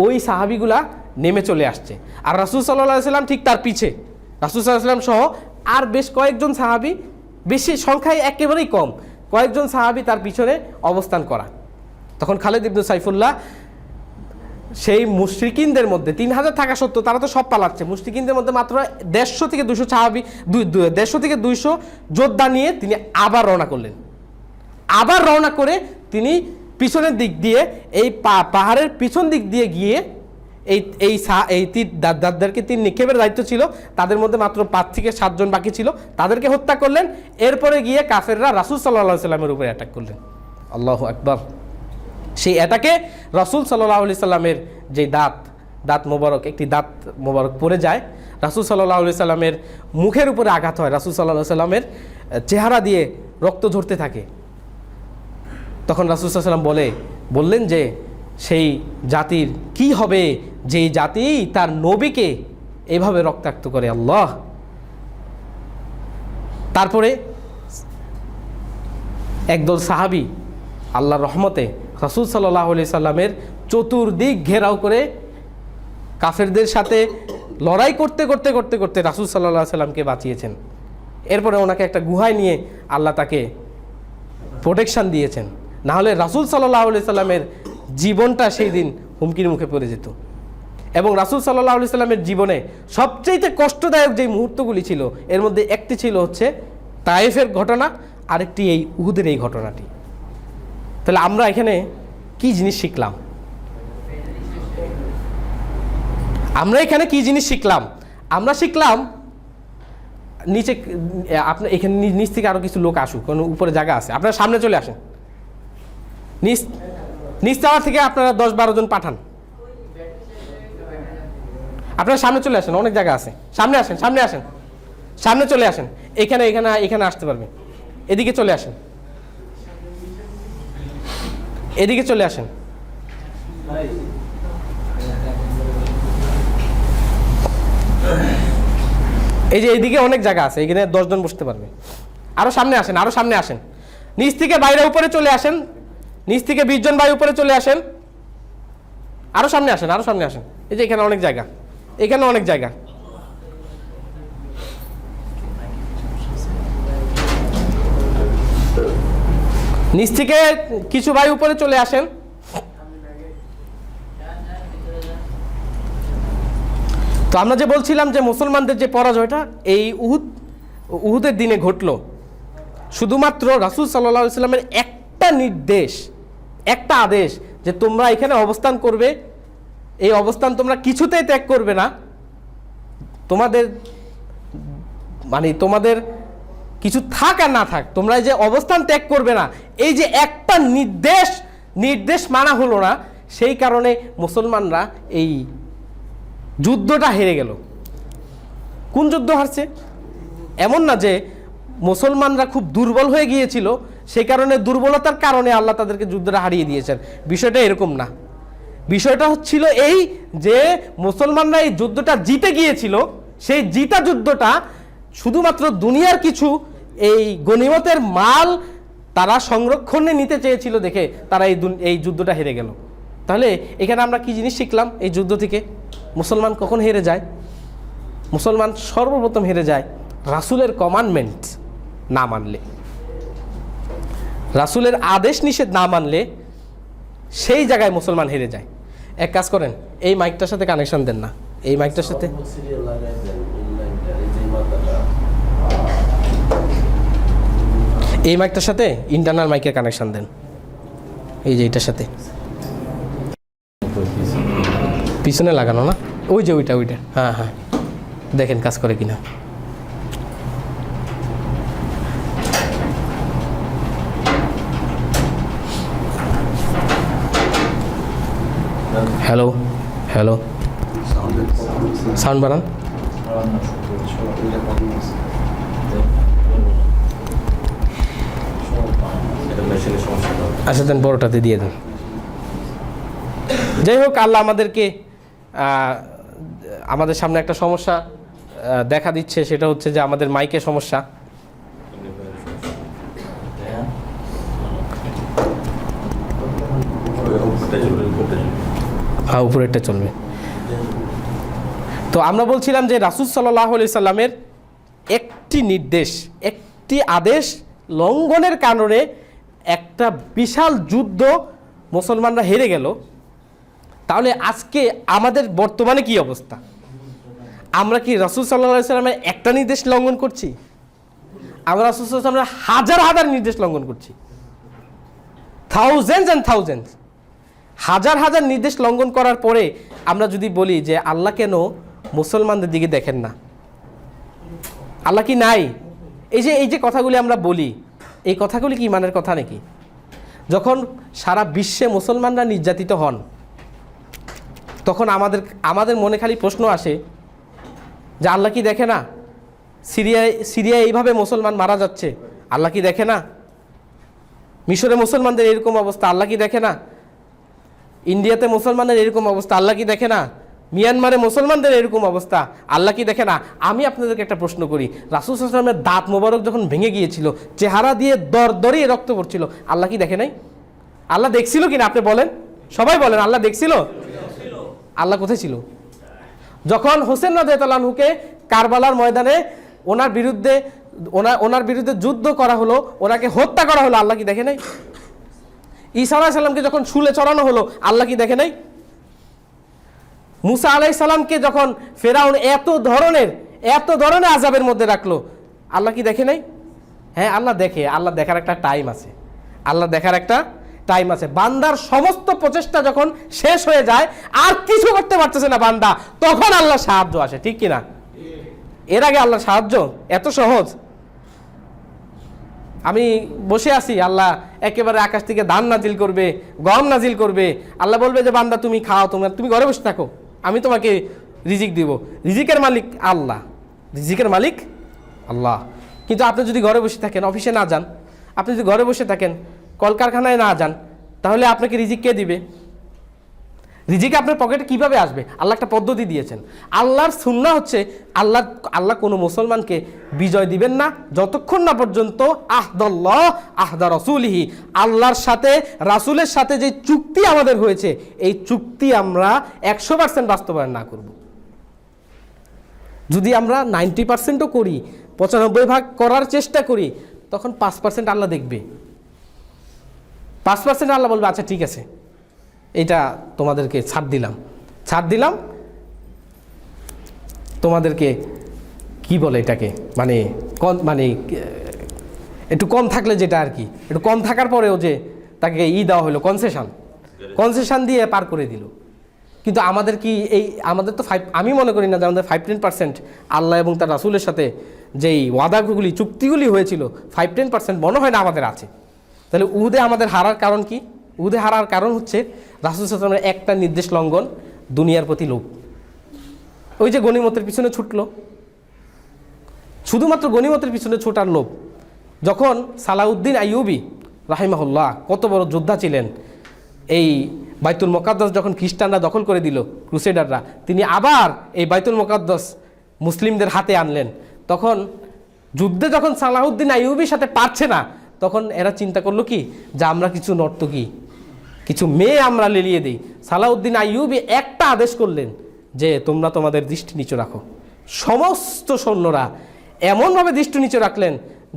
Speaker 2: ওই সাহাবীগুলা নেমে চলে আসছে, আর রাসূল সাল্লাল্লাহু আলাইহি ওয়াসাল্লাম ঠিক তার পিছে, রাসূল সাল্লাল্লাহু আলাইহি ওয়াসাল্লাম সহ আর বেশ কয়েকজন সাহাবী, বেশি সংখ্যায় একেবারেই কম, কয়েকজন সাহাবী তার পিছনে অবস্থান করা। তখন খালিদ ইবনে সাইফুল্লাহ সেই মুশরিকিনদের মধ্যে 3000 থাকা সত্ত্বেও তারা তো সব পালাচ্ছে, মুশরিকিনদের মধ্যে মাত্র 150 থেকে 200 সাহাবী, 150 থেকে 200 যোদ্ধা নিয়ে তিনি আবার রওনা করলেন। আবার রওনা করে তিনি পিছনের দিক দিয়ে এই পাহাড়ের পিছন দিক দিয়ে গিয়ে এই তীরদারদেরকে তীর নিক্ষেপের দায়িত্ব ছিল, তাদের মধ্যে মাত্র 5 থেকে 7 জন বাকি ছিল, তাদেরকে হত্যা করলেন। এরপরে গিয়ে কাফেররা রাসূল সাল্লাল্লাহু আলাইহি সাল্লামের উপরে অ্যাটাক করলেন। আল্লাহু আকবার। সেই অ্যাটাকে রাসূল সাল্লাল্লাহু আলাইহি সাল্লামের যে দাঁত মোবারক, একটি দাঁত মোবারক পড়ে যায়, রাসূল সাল্লাল্লাহু আলাইহি সাল্লামের মুখের উপরে আঘাত হয়, রাসূল সাল্লাল্লাহু আলাইহি সাল্লামের চেহারা দিয়ে রক্ত ঝরতে থাকে। তখন রাসূল সাল্লাল্লাহু আলাইহি সাল্লাম বললেন যে সেই জাতির কি হবে যেই জাতি তার নবীকে এভাবে রক্তাক্ত করে। আল্লাহ। তারপরে একদল সাহাবী আল্লাহর রহমতে রাসূল সাল্লাল্লাহু আলাইহি সাল্লামের চতুর্দিক ঘেরাও করে কাফেরদের সাথে লড়াই করতে করতে করতে করতে রাসূল সাল্লাল্লাহু আলাইহি সাল্লামকে বাঁচিয়েছেন। এরপরে ওনাকে একটা গুহায় নিয়ে আল্লাহ তাকে প্রোটেকশন দিয়েছেন, না হলে রাসূল সাল্লাল্লাহু আলাইহি সাল্লামের জীবনটা সেই দিন হুমকির মুখে পড়ে যেত। এবং রাসূল সাল্লাল্লাহু আলাইহি সাল্লামের জীবনে সবচেয়ে কষ্টদায়ক যে মুহূর্তগুলি ছিল এর মধ্যে একটি ছিল হচ্ছে তায়েফের ঘটনা, আরেকটি এই উহুদের এই ঘটনাটি। তাহলে আমরা এখানে কি জিনিস শিখলাম? আমরা এখানে কি জিনিস শিখলাম? আমরা শিখলাম নিচে আপনার এখানে নিচ থেকে আরও কিছু লোক আসুক, কোনো উপরে জায়গা আছে, আপনারা সামনে চলে আসেন। নিচ টাওয়ার থেকে আপনারা 10-12 জন পাঠান, আপনারা সামনে চলে আসেন, অনেক জায়গা আছে। সামনে আসেন, সামনে আসেন, সামনে চলে আসেন। এখানে এখানে এখানে আসতে পারবেন। এদিকে চলে আসেন, এদিকে চলে আসেন। এই যে এইদিকে অনেক জায়গা আছে, এখানে 10 জন বসতে পারবে। আরো সামনে আসেন, আরো সামনে আসেন। নিচ থেকে বাইরে উপরে চলে আসেন, নিচ থেকে 20 জন বাইরে উপরে চলে আসেন। আরো সামনে আসেন, আরো সামনে আসেন। এই যে এখানে অনেক জায়গা, এখানে অনেক জায়গা। নিচ থেকে কিছু ভাই উপরে চলে আসেন। তো আমরা যে বলছিলাম যে মুসলমানদের যে পরাজয়টা এই উহুদের দিনে ঘটলো শুধুমাত্র রাসূল সাল্লাল্লাহু আলাইহি সাল্লামের একটা নির্দেশ, একটা আদেশ যে তোমরা এখানে অবস্থান করবে, এই অবস্থান তোমরা কিছুতেই ত্যাগ করবে না, তোমাদের মানে তোমাদের কিছু থাক আর না থাক, তোমরা যে অবস্থান ত্যাগ করবে না, এই যে একটা নির্দেশ মানা হলো না, সেই কারণে মুসলমানরা এই যুদ্ধটা হেরে গেল। কোন যুদ্ধ হারছে? এমন না যে মুসলমানরা খুব দুর্বল হয়ে গিয়েছিল, সেই কারণে দুর্বলতার কারণে আল্লাহ তাদেরকে যুদ্ধটা হারিয়ে দিয়েছেন, বিষয়টা এরকম না। বিষয়টা হচ্ছিল এই যে মুসলমানরা এই যুদ্ধটা জিতে গিয়েছিল, সেই জিতা যুদ্ধটা শুধুমাত্র দুনিয়ার কিছু এই গনিমতের মাল তারা সংরক্ষণে নিতে চেয়েছিল দেখে তারা এই যুদ্ধটা হেরে গেল। তাহলে এখানে আমরা কি জিনিস শিখলাম এই যুদ্ধ থেকে? মুসলমান কখন হেরে যায়? মুসলমান সর্বপ্রথম হেরে যায় রাসূলের কমান্ডমেন্ট না মানলে, রাসূলের আদেশ নিষেধ না মানলে সেই জায়গায় মুসলমান হেরে যায়। এক কাজ করেন, এই মাইকটার সাথে কানেকশন দেন না, এই মাইকটার সাথে, এই মাইকটার সাথে ইন্টারনাল মাইকের কানেকশন দেন, এই যে এটার সাথে পিছনে লাগানো না, ওই যে ওইটা, হ্যাঁ হ্যাঁ, দেখেন কাজ করে কিনা। হ্যালো হ্যালো, সাউন্ড বাড়ান। আচ্ছা দেন, বড়টাতে দিয়ে দেন। যাই হোক, আল্লাহ আমাদেরকে আমাদের সামনে একটা সমস্যা দেখা দিচ্ছে, সেটা হচ্ছে যে আমাদের মাইকের সমস্যা। হ্যাঁ, উপরেরটা চলবে। তো আমরা বলছিলাম যে রাসূল সাল্লাল্লাহু আলাইহি সাল্লামের একটি নির্দেশ, একটি আদেশ লঙ্ঘনের কারণে একটা বিশাল যুদ্ধ মুসলমানরা হেরে গেল। তাহলে আজকে আমাদের বর্তমানে কি অবস্থা? আমরা কি রাসূল সাল্লাল্লাহু আলাইহি সাল্লামের একটা নির্দেশ লঙ্ঘন করছি? আমরা রাসূল সাল্লাল্লাহু আলাইহি সাল্লামের হাজার হাজার নির্দেশ লঙ্ঘন করছি, থাউজেন্ডস অ্যান্ড থাউজেন্ডস, হাজার হাজার নির্দেশ লঙ্ঘন করার পরে আমরা যদি বলি যে আল্লাহ কেন মুসলমানদের দিকে দেখেন না, আল্লাহ কি নাই? এই যে কথাগুলি আমরা বলি, এই কথাগুলি কি ইমানের কথা নাকি? যখন সারা বিশ্বে মুসলমানরা নির্যাতিত হন, তখন আমাদের মনে খালি প্রশ্ন আসে যে আল্লাহ কি দেখে না? সিরিয়ায় এইভাবে মুসলমান মারা যাচ্ছে, আল্লাহ কি দেখে না? মিশরে মুসলমানদের এরকম অবস্থা, আল্লাহ কি দেখে না? ইন্ডিয়াতে মুসলমানদের এরকম অবস্থা, আল্লাহ কি দেখে না? মিয়ানমারে মুসলমানদের এরকম অবস্থা, আল্লাহ কি দেখে না? আমি আপনাদেরকে একটা প্রশ্ন করি, রাসূল সাল্লাল্লাহু আলাইহি ওয়াসাল্লামের দাঁত মোবারক যখন ভেঙে গিয়েছিল, চেহারা দিয়ে দরিয়ে রক্ত পড়ছিল, আল্লাহ কি দেখে নাই? আল্লাহ দেখছিল কিনা আপনি বলেন, সবাই বলেন, আল্লাহ দেখছিল? আল্লাহ কোথায় ছিল? যখন হোসেন রাদিয়াল্লাহু আনহুকে কারবালার ময়দানে ওনার বিরুদ্ধে যুদ্ধ করা হলো, ওনাকে হত্যা করা হলো, আল্লাহ কি দেখে নাই? ঈসা আলাইহিস সালামকে যখন শুলে চড়ানো হলো, আল্লাহ কি দেখে নাই? মুসা আলাইহিস সালামকে যখন ফেরাউন এত ধরনের আযাবের মধ্যে রাখলো, আল্লাহ কি দেখে নাই? হ্যাঁ, আল্লাহ দেখে। আল্লাহ দেখার একটা টাইম আছে, আল্লাহ দেখার একটা টাইম আছে। বান্দার সমস্ত প্রচেষ্টা যখন শেষ হয়ে যায়, আর কিছু করতে পারতেছে না বান্দা, তখন আল্লাহ সাহায্য আসে, ঠিক কিনা? এর আগে আল্লাহ সাহায্য এত সহজ? আমি বসে আছি, আল্লাহ একেবারে আকাশ থেকে ধান নাজিল করবে, গম নাজিল করবে, আল্লাহ বলবে যে বান্দা তুমি খাও, তুমি ঘরে বসে থাকো, আমি তোমাকে রিজিক দিব। রিজিকের মালিক আল্লাহ, রিজিকের মালিক আল্লাহ। কিন্তু আপনি যদি ঘরে বসে থাকেন, অফিসে না যান, আপনি যদি ঘরে বসে থাকেন, কলকারখানায় না যান, তাহলে আপনাকে রিজিক কে দিবে? রিজিক আপনার পকেটে কিভাবে আসবে? আল্লাহ একটা পদ্ধতি দিয়েছেন। আল্লাহর সুন্নাহ হচ্ছে, আল্লাহ কোনো মুসলমানকে বিজয় দিবেন না যতক্ষণ না পর্যন্ত আহদাল্লাহ আহদা রাসূলিহি, আল্লাহর সাথে রাসূলের সাথে যে চুক্তি আমাদের হয়েছে, এই চুক্তি আমরা 100% বাস্তবায়ন না করব। যদি আমরা 90%ও করি, 95% করার চেষ্টা করি, তখন 5% আল্লাহ দেখবে। 5% আল্লাহ বলবে আচ্ছা ঠিক আছে, এটা তোমাদেরকে ছাড় দিলাম, তোমাদেরকে কি বলে এটাকে, মানে একটু কম থাকলে যেটা আর কি, একটু কম থাকার পরেও যে তাকে দেওয়া হলো, কনসেশন দিয়ে পার করে দিল। কিন্তু আমাদের কি আমাদের তো আমি মনে করি না যে আমাদের 5-10% আল্লাহ এবং তার রাসূলের সাথে যেই ওয়াদাগুলি চুক্তিগুলি হয়েছিল, 5-10% মনে হয় না আমাদের আছে। তাহলে উহুদে আমাদের হারার কারণ কি? উহুদে হারার কারণ হচ্ছে রাসূল সাল্লাল্লাহু আলাইহি ওয়াসাল্লামের একটা নির্দেশ লঙ্ঘন, দুনিয়ার প্রতি লোভ। ওই যে গনিমতের পিছনে ছুটলো, শুধুমাত্র গনিমতের পিছনে ছোটার লোভ। যখন সালাউদ্দিন আইয়ুবী রাহিমাহুল্লাহ, কত বড় যোদ্ধা ছিলেন, এই বাইতুল মুকাদ্দাস যখন খ্রিস্টানরা দখল করে দিল, ক্রুসেডাররা, তিনি আবার এই বাইতুল মুকাদ্দাস মুসলিমদের হাতে আনলেন। তখন যুদ্ধে যখন সালাউদ্দিন আইয়ুবীর সাথে পারছে না, তখন এরা চিন্তা করলো কি, যে আমরা কিছু নর্তকী, কিছু মেয়ে আমরা লেলিয়ে দিই। সালাউদ্দিন আইয়ুবী একটা আদেশ করলেন যে তোমরা তোমাদের দৃষ্টি নিচু রাখো। সমস্ত সৈন্যরা এমনভাবে দৃষ্টি নিচু রাখলেন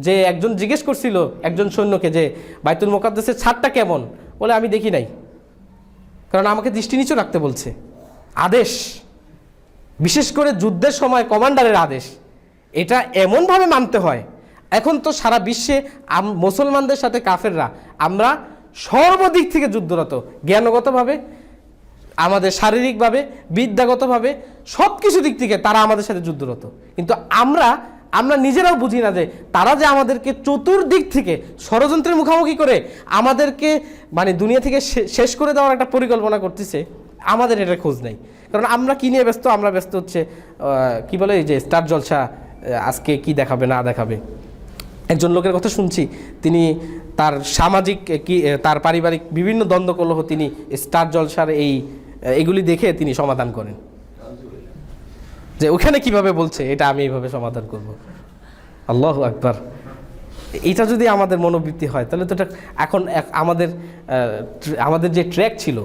Speaker 2: যে একজন জিজ্ঞেস করছিল একজন সৈন্যকে যে বাইতুল মুকাদ্দাসের ছাদটা কেমন, বলে আমি দেখি নাই, কারণ আমাকে দৃষ্টি নিচু রাখতে বলছে। আদেশ, বিশেষ করে যুদ্ধের সময় কমান্ডারের আদেশ, এটা এমনভাবে মানতে হয়। এখন তো সারা বিশ্বে মুসলমানদের সাথে কাফেররা, আমরা সর্বদিক থেকে যুদ্ধরত, জ্ঞানগতভাবে, আমাদের শারীরিকভাবে, বিদ্যাগতভাবে, সব কিছু দিক থেকে তারা আমাদের সাথে যুদ্ধরত। কিন্তু আমরা নিজেরাও বুঝি না যে তারা যে আমাদেরকে চতুর্দিক থেকে ষড়যন্ত্রের মুখোমুখি করে আমাদেরকে দুনিয়া থেকে শেষ করে দেওয়ার একটা পরিকল্পনা করতেছে, আমাদের এটা খোঁজ নেই। কারণ আমরা কি নিয়ে ব্যস্ত? আমরা ব্যস্ত হচ্ছে কি বলে এই যে স্টার জলসা, আজকে কি দেখাবে না দেখাবে। একজন লোকের কথা শুনছি, তিনি তার সামাজিক তার পারিবারিক বিভিন্ন দ্বন্দ্ব কলহ তিনি স্টার জলসার এইগুলি দেখে তিনি সমাধান করেন, যে ওখানে কিভাবে বলছে এটা আমি এইভাবে সমাধান করব। আল্লাহু আকবার। এটা যদি আমাদের মনোবৃত্তি হয়, তাহলে তো এটা এখন আমাদের যে ট্র্যাক ছিল,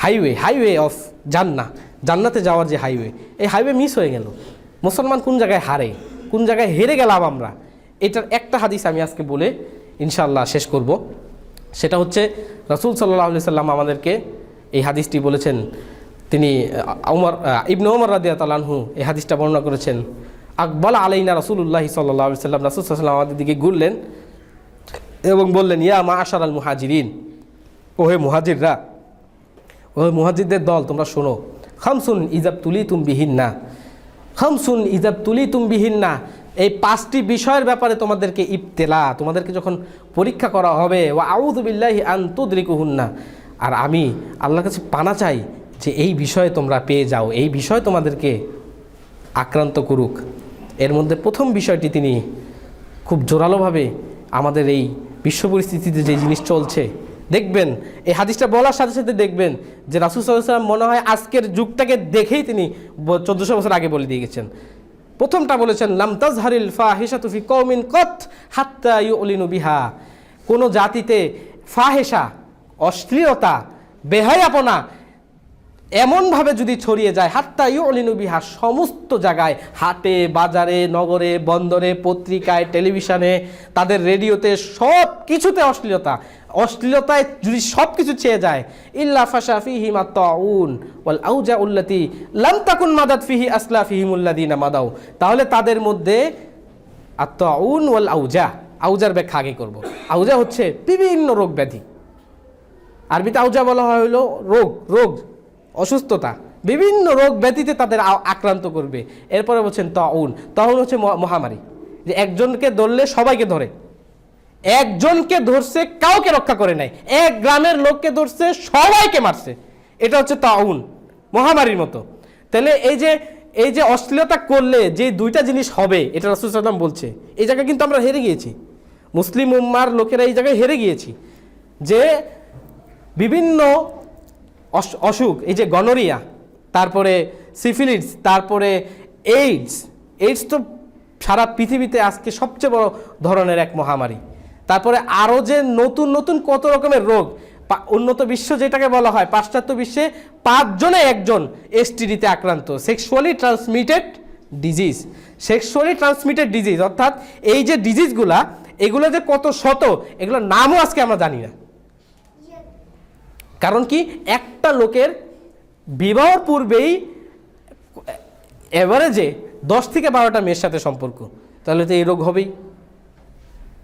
Speaker 2: হাইওয়ে অফ জান্নাতে যাওয়ার যে হাইওয়ে, এই হাইওয়ে মিস হয়ে গেল। মুসলমান কোন জায়গায় হারে, কোন জায়গায় হেরে গেলাম আমরা। এটার একটা হাদিস আমি আজকে বলে ইনশাআল্লাহ শেষ করব। সেটা হচ্ছে রাসূল সাল্লাল্লাহু আলাইহি সাল্লাম আমাদেরকে এই হাদিসটি বলেছেন। তিনি ইবনে ওমর রাদিয়াল্লাহু আনহু এই হাদিসটা বর্ণনা করেছেন। আকবাল আলাইনা রাসূলুল্লাহ সাল্লাল্লাহু আলাইহি সাল্লাম, রাসূল সাল্লাল্লাহু আলাইহি সাল্লাম আমাদের দিকে ঘুরলেন এবং বললেন, ইয়া মাআশারাল মুহাজিরিন, ওহে মুহাজিররা, ওহে মুহাজিরদের দল, তোমরা শোনো। খামসুন ইজাব তুলিতুম বিহিন্না, এই 5টি বিষয়ের ব্যাপারে তোমাদেরকে তোমাদেরকে যখন পরীক্ষা করা হবে, ওয়া আউযু বিল্লাহি আন তুদরিকুহুন্না, আর আমি আল্লাহর কাছে পানা চাই যে এই বিষয়ে তোমরা পেয়ে যাও, এই বিষয় তোমাদেরকে আক্রান্ত করুক। এর মধ্যে প্রথম বিষয়টি তিনি খুব জোরালোভাবে আমাদের এই বিশ্ব পরিস্থিতিতে যে জিনিস চলছে দেখবেন, এই হাদিসটা বলার সাথে সাথে দেখবেন যে রাসূল সাল্লাল্লাহু আলাইহি ওয়াসাল্লাম মনে হয় আজকের যুগটাকে দেখেই তিনি 1400 বছর আগে বলে দিয়ে গেছেন। প্রথমটা বলেছেন লাম তাজহারিল ফাহিশাতু ফি কওমিন কত হাত্তা ইউলিনু বিহা, কোনো জাতিতে ফাহেসা, অশ্লীলতা, বেহায়াপনা এমনভাবে যদি ছড়িয়ে যায়, হাত্তা ইউলিনু বিহা, সমস্ত জায়গায়, হাটে বাজারে নগরে বন্দরে পত্রিকায় টেলিভিশনে তাদের রেডিওতে সব কিছুতে অশ্লীলতায় যদি সব কিছু ছেয়ে যায়, ইল্লা ফাশা ফিহি মা তাউন ওয়াল আউজা উল্লাতি লাম তাকুন মাদাত ফিহি আসলা ফিহিমুল্লাযিনা মাদাউ, তাহলে তাদের মধ্যে আত-তাউন ওয়াল আউজা, আউজার ব্যাখ্যা আগে করব। আউজা হচ্ছে বিভিন্ন রোগ ব্যাধি, আরবিতে আউজা বলা হয় হলো রোগ অসুস্থতা, বিভিন্ন রোগ ব্যাধিতে তাদের আক্রান্ত করবে। এরপরে বলছেন তাউন হচ্ছে মহামারী, যে একজনকে ধরলে সবাইকে ধরে, একজনকে ধরছে কাউকে রক্ষা করে নাই, এক গ্রামের লোককে ধরছে সবাইকে মারছে, এটা হচ্ছে তাউন, মহামারীর মতো। তাহলে এই যে অশ্লীলতা করলে যে দুইটা জিনিস হবে, এটা রাসূল সাল্লাল্লাহু আলাইহি ওয়াসাল্লাম বলছে। এই জায়গায় কিন্তু আমরা হেরে গিয়েছি, মুসলিম উম্মার লোকেরা এই জায়গায় হেরে গিয়েছি, যে বিভিন্ন অসুখ, এই যে গনোরিয়া, তারপরে সিফিলিস, তারপরে এইডস তো সারা পৃথিবীতে আজকে সবচেয়ে বড় ধরনের এক মহামারী। তারপরে আরও যে নতুন নতুন কত রকমের রোগ, উন্নত বিশ্ব যেটাকে বলা হয়, পাশ্চাত্য বিশ্বে 5 জনে 1 জন এসটিডিতে আক্রান্ত, সেক্সুয়ালি ট্রান্সমিটেড ডিজিজ। অর্থাৎ এই যে ডিজিজগুলা, এগুলো যে কত শত, এগুলোর নামও আজকে আমরা জানি না। কারণ কি, একটা লোকের বিবাহর পূর্বেই এভারেজে 10 থেকে 12টা মেয়ের সাথে সম্পর্ক, তাহলে তো এই রোগ হবেই।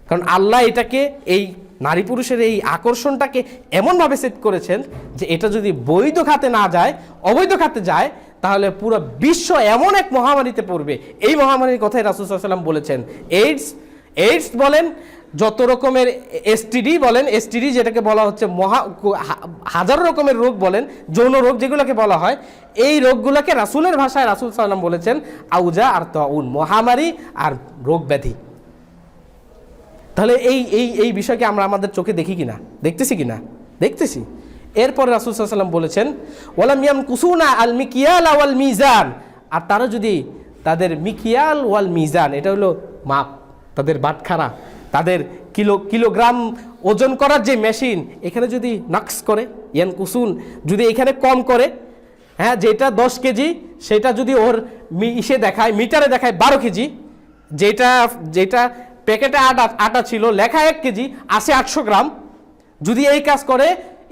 Speaker 2: কারণ আল্লাহ এটাকে, এই নারী পুরুষের এই আকর্ষণটাকে এমনভাবে সেট করেছেন যে এটা যদি বৈধ খাতে না যায়, অবৈধ খাতে যায়, তাহলে পুরো বিশ্ব এমন এক মহামারীতে পড়বে। এই মহামারীর কথাই রাসূল সাল্লাল্লাহু আলাইহি ওয়াসাল্লাম বলেছেন। এইডস বলেন, যত রকমের এসটিডি বলেন, এসটিডি যেটাকে বলা হচ্ছে হাজারো রকমের রোগ বলেন, যৌন রোগ যেগুলোকে বলা হয়, এই রোগগুলোকে রাসূলের ভাষায় রাসূল সাল্লাল্লাহু আলাইহি ওয়াসাল্লাম বলেছেন আউজা আর তাউন, মহামারী আর রোগ ব্যাধি। তাহলে এই বিষয়কে আমরা আমাদের চোখে দেখি কিনা, দেখতেছি কিনা? দেখতেছি। এরপর রাসূল সাল্লাল্লাহু আলাইহি ওয়াসাল্লাম বলেছেন ওয়ালাম ইয়ামকুসুনা আল মিকিয়াল ওয়াল মিজান, আর তারা যদি তাদের মিকিয়াল ওয়াল মিজান, এটা হলো মাপ, তাদের বাটখারা, তাদের কিলোগ্রাম ওজন করার যে মেশিন, এখানে যদি নাকস করে, ইয়ানকুসুন, যদি এখানে কম করে, হ্যাঁ, যেটা 10 কেজি সেটা যদি ওর দেখায়, মিটারে দেখায় 12 কেজি, যেটা প্যাকেটে আটা ছিল লেখা 1 কেজি, আসে 800 গ্রাম, যদি এই কাজ করে,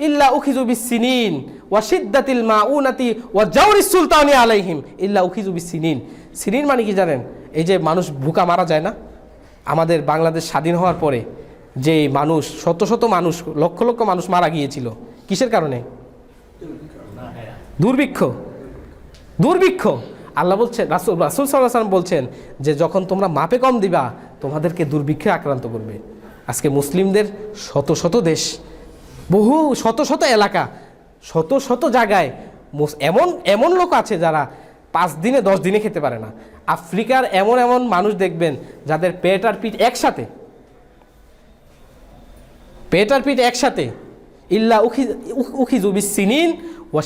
Speaker 2: ইল্লা উখিজু বিসসিনিন ওয়া শিদ্দাতিল মাউনাতি ওয়া জাওরিস সুলতানি আলাইহিম ইল্লা উখিজু বিসসিনিন। সিনিন মানে কি জানেন? এই যে মানুষ ভুকা মারা যায় না, আমাদের বাংলাদেশ স্বাধীন হওয়ার পরে যে মানুষ, শত শত মানুষ, লক্ষ লক্ষ মানুষ মারা গিয়েছিল, কিসের কারণে? দুর্ভিক্ষ। আল্লাহ বলছেন, রাসূল সাল্লাল্লাহু আলাইহি ওয়াসাল্লাম বলছেন যে যখন তোমরা মাপে কম দিবা, তোমাদেরকে দুর্ভিক্ষে আক্রান্ত করবে। আজকে মুসলিমদের শত শত দেশ, বহু শত শত এলাকা, শত শত জায়গায় এমন লোক আছে যারা 5 দিনে 10 দিনে খেতে পারে না। আফ্রিকার এমন মানুষ দেখবেন যাদের পেট আর পিঠ একসাথে, ইল্লা উখিজু বিসসিনিন ওয়া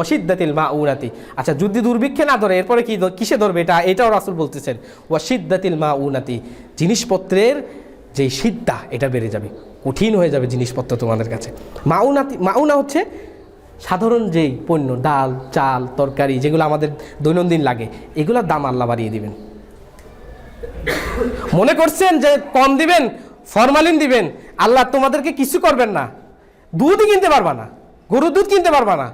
Speaker 2: শিদ্দাতিল মাউনাতি। আচ্ছা, যদি দুর্ভিক্ষে না ধরে, এরপরে কিসে ধরবে? এটাও রাসূল বলতেছেন, ওয়া শিদ্দাতিল মাউনাতি, জিনিসপত্রের যে সিদ্ধা এটা বেড়ে যাবে, কঠিন হয়ে যাবে জিনিসপত্র তোমাদের কাছে। মাউনা হচ্ছে সাধারণ যেই পণ্য, ডাল চাল তরকারি যেগুলো আমাদের দৈনন্দিন লাগে, এগুলোর দাম আল্লাহ বাড়িয়ে দিবেন। মনে করছেন যে কম দিবেন, ফরমালিন দিবেন, আল্লাহ তোমাদেরকে কিছু করবেন না। দুধই কিনতে পারবা না, গরুর দুধ কিনতে পারবা না,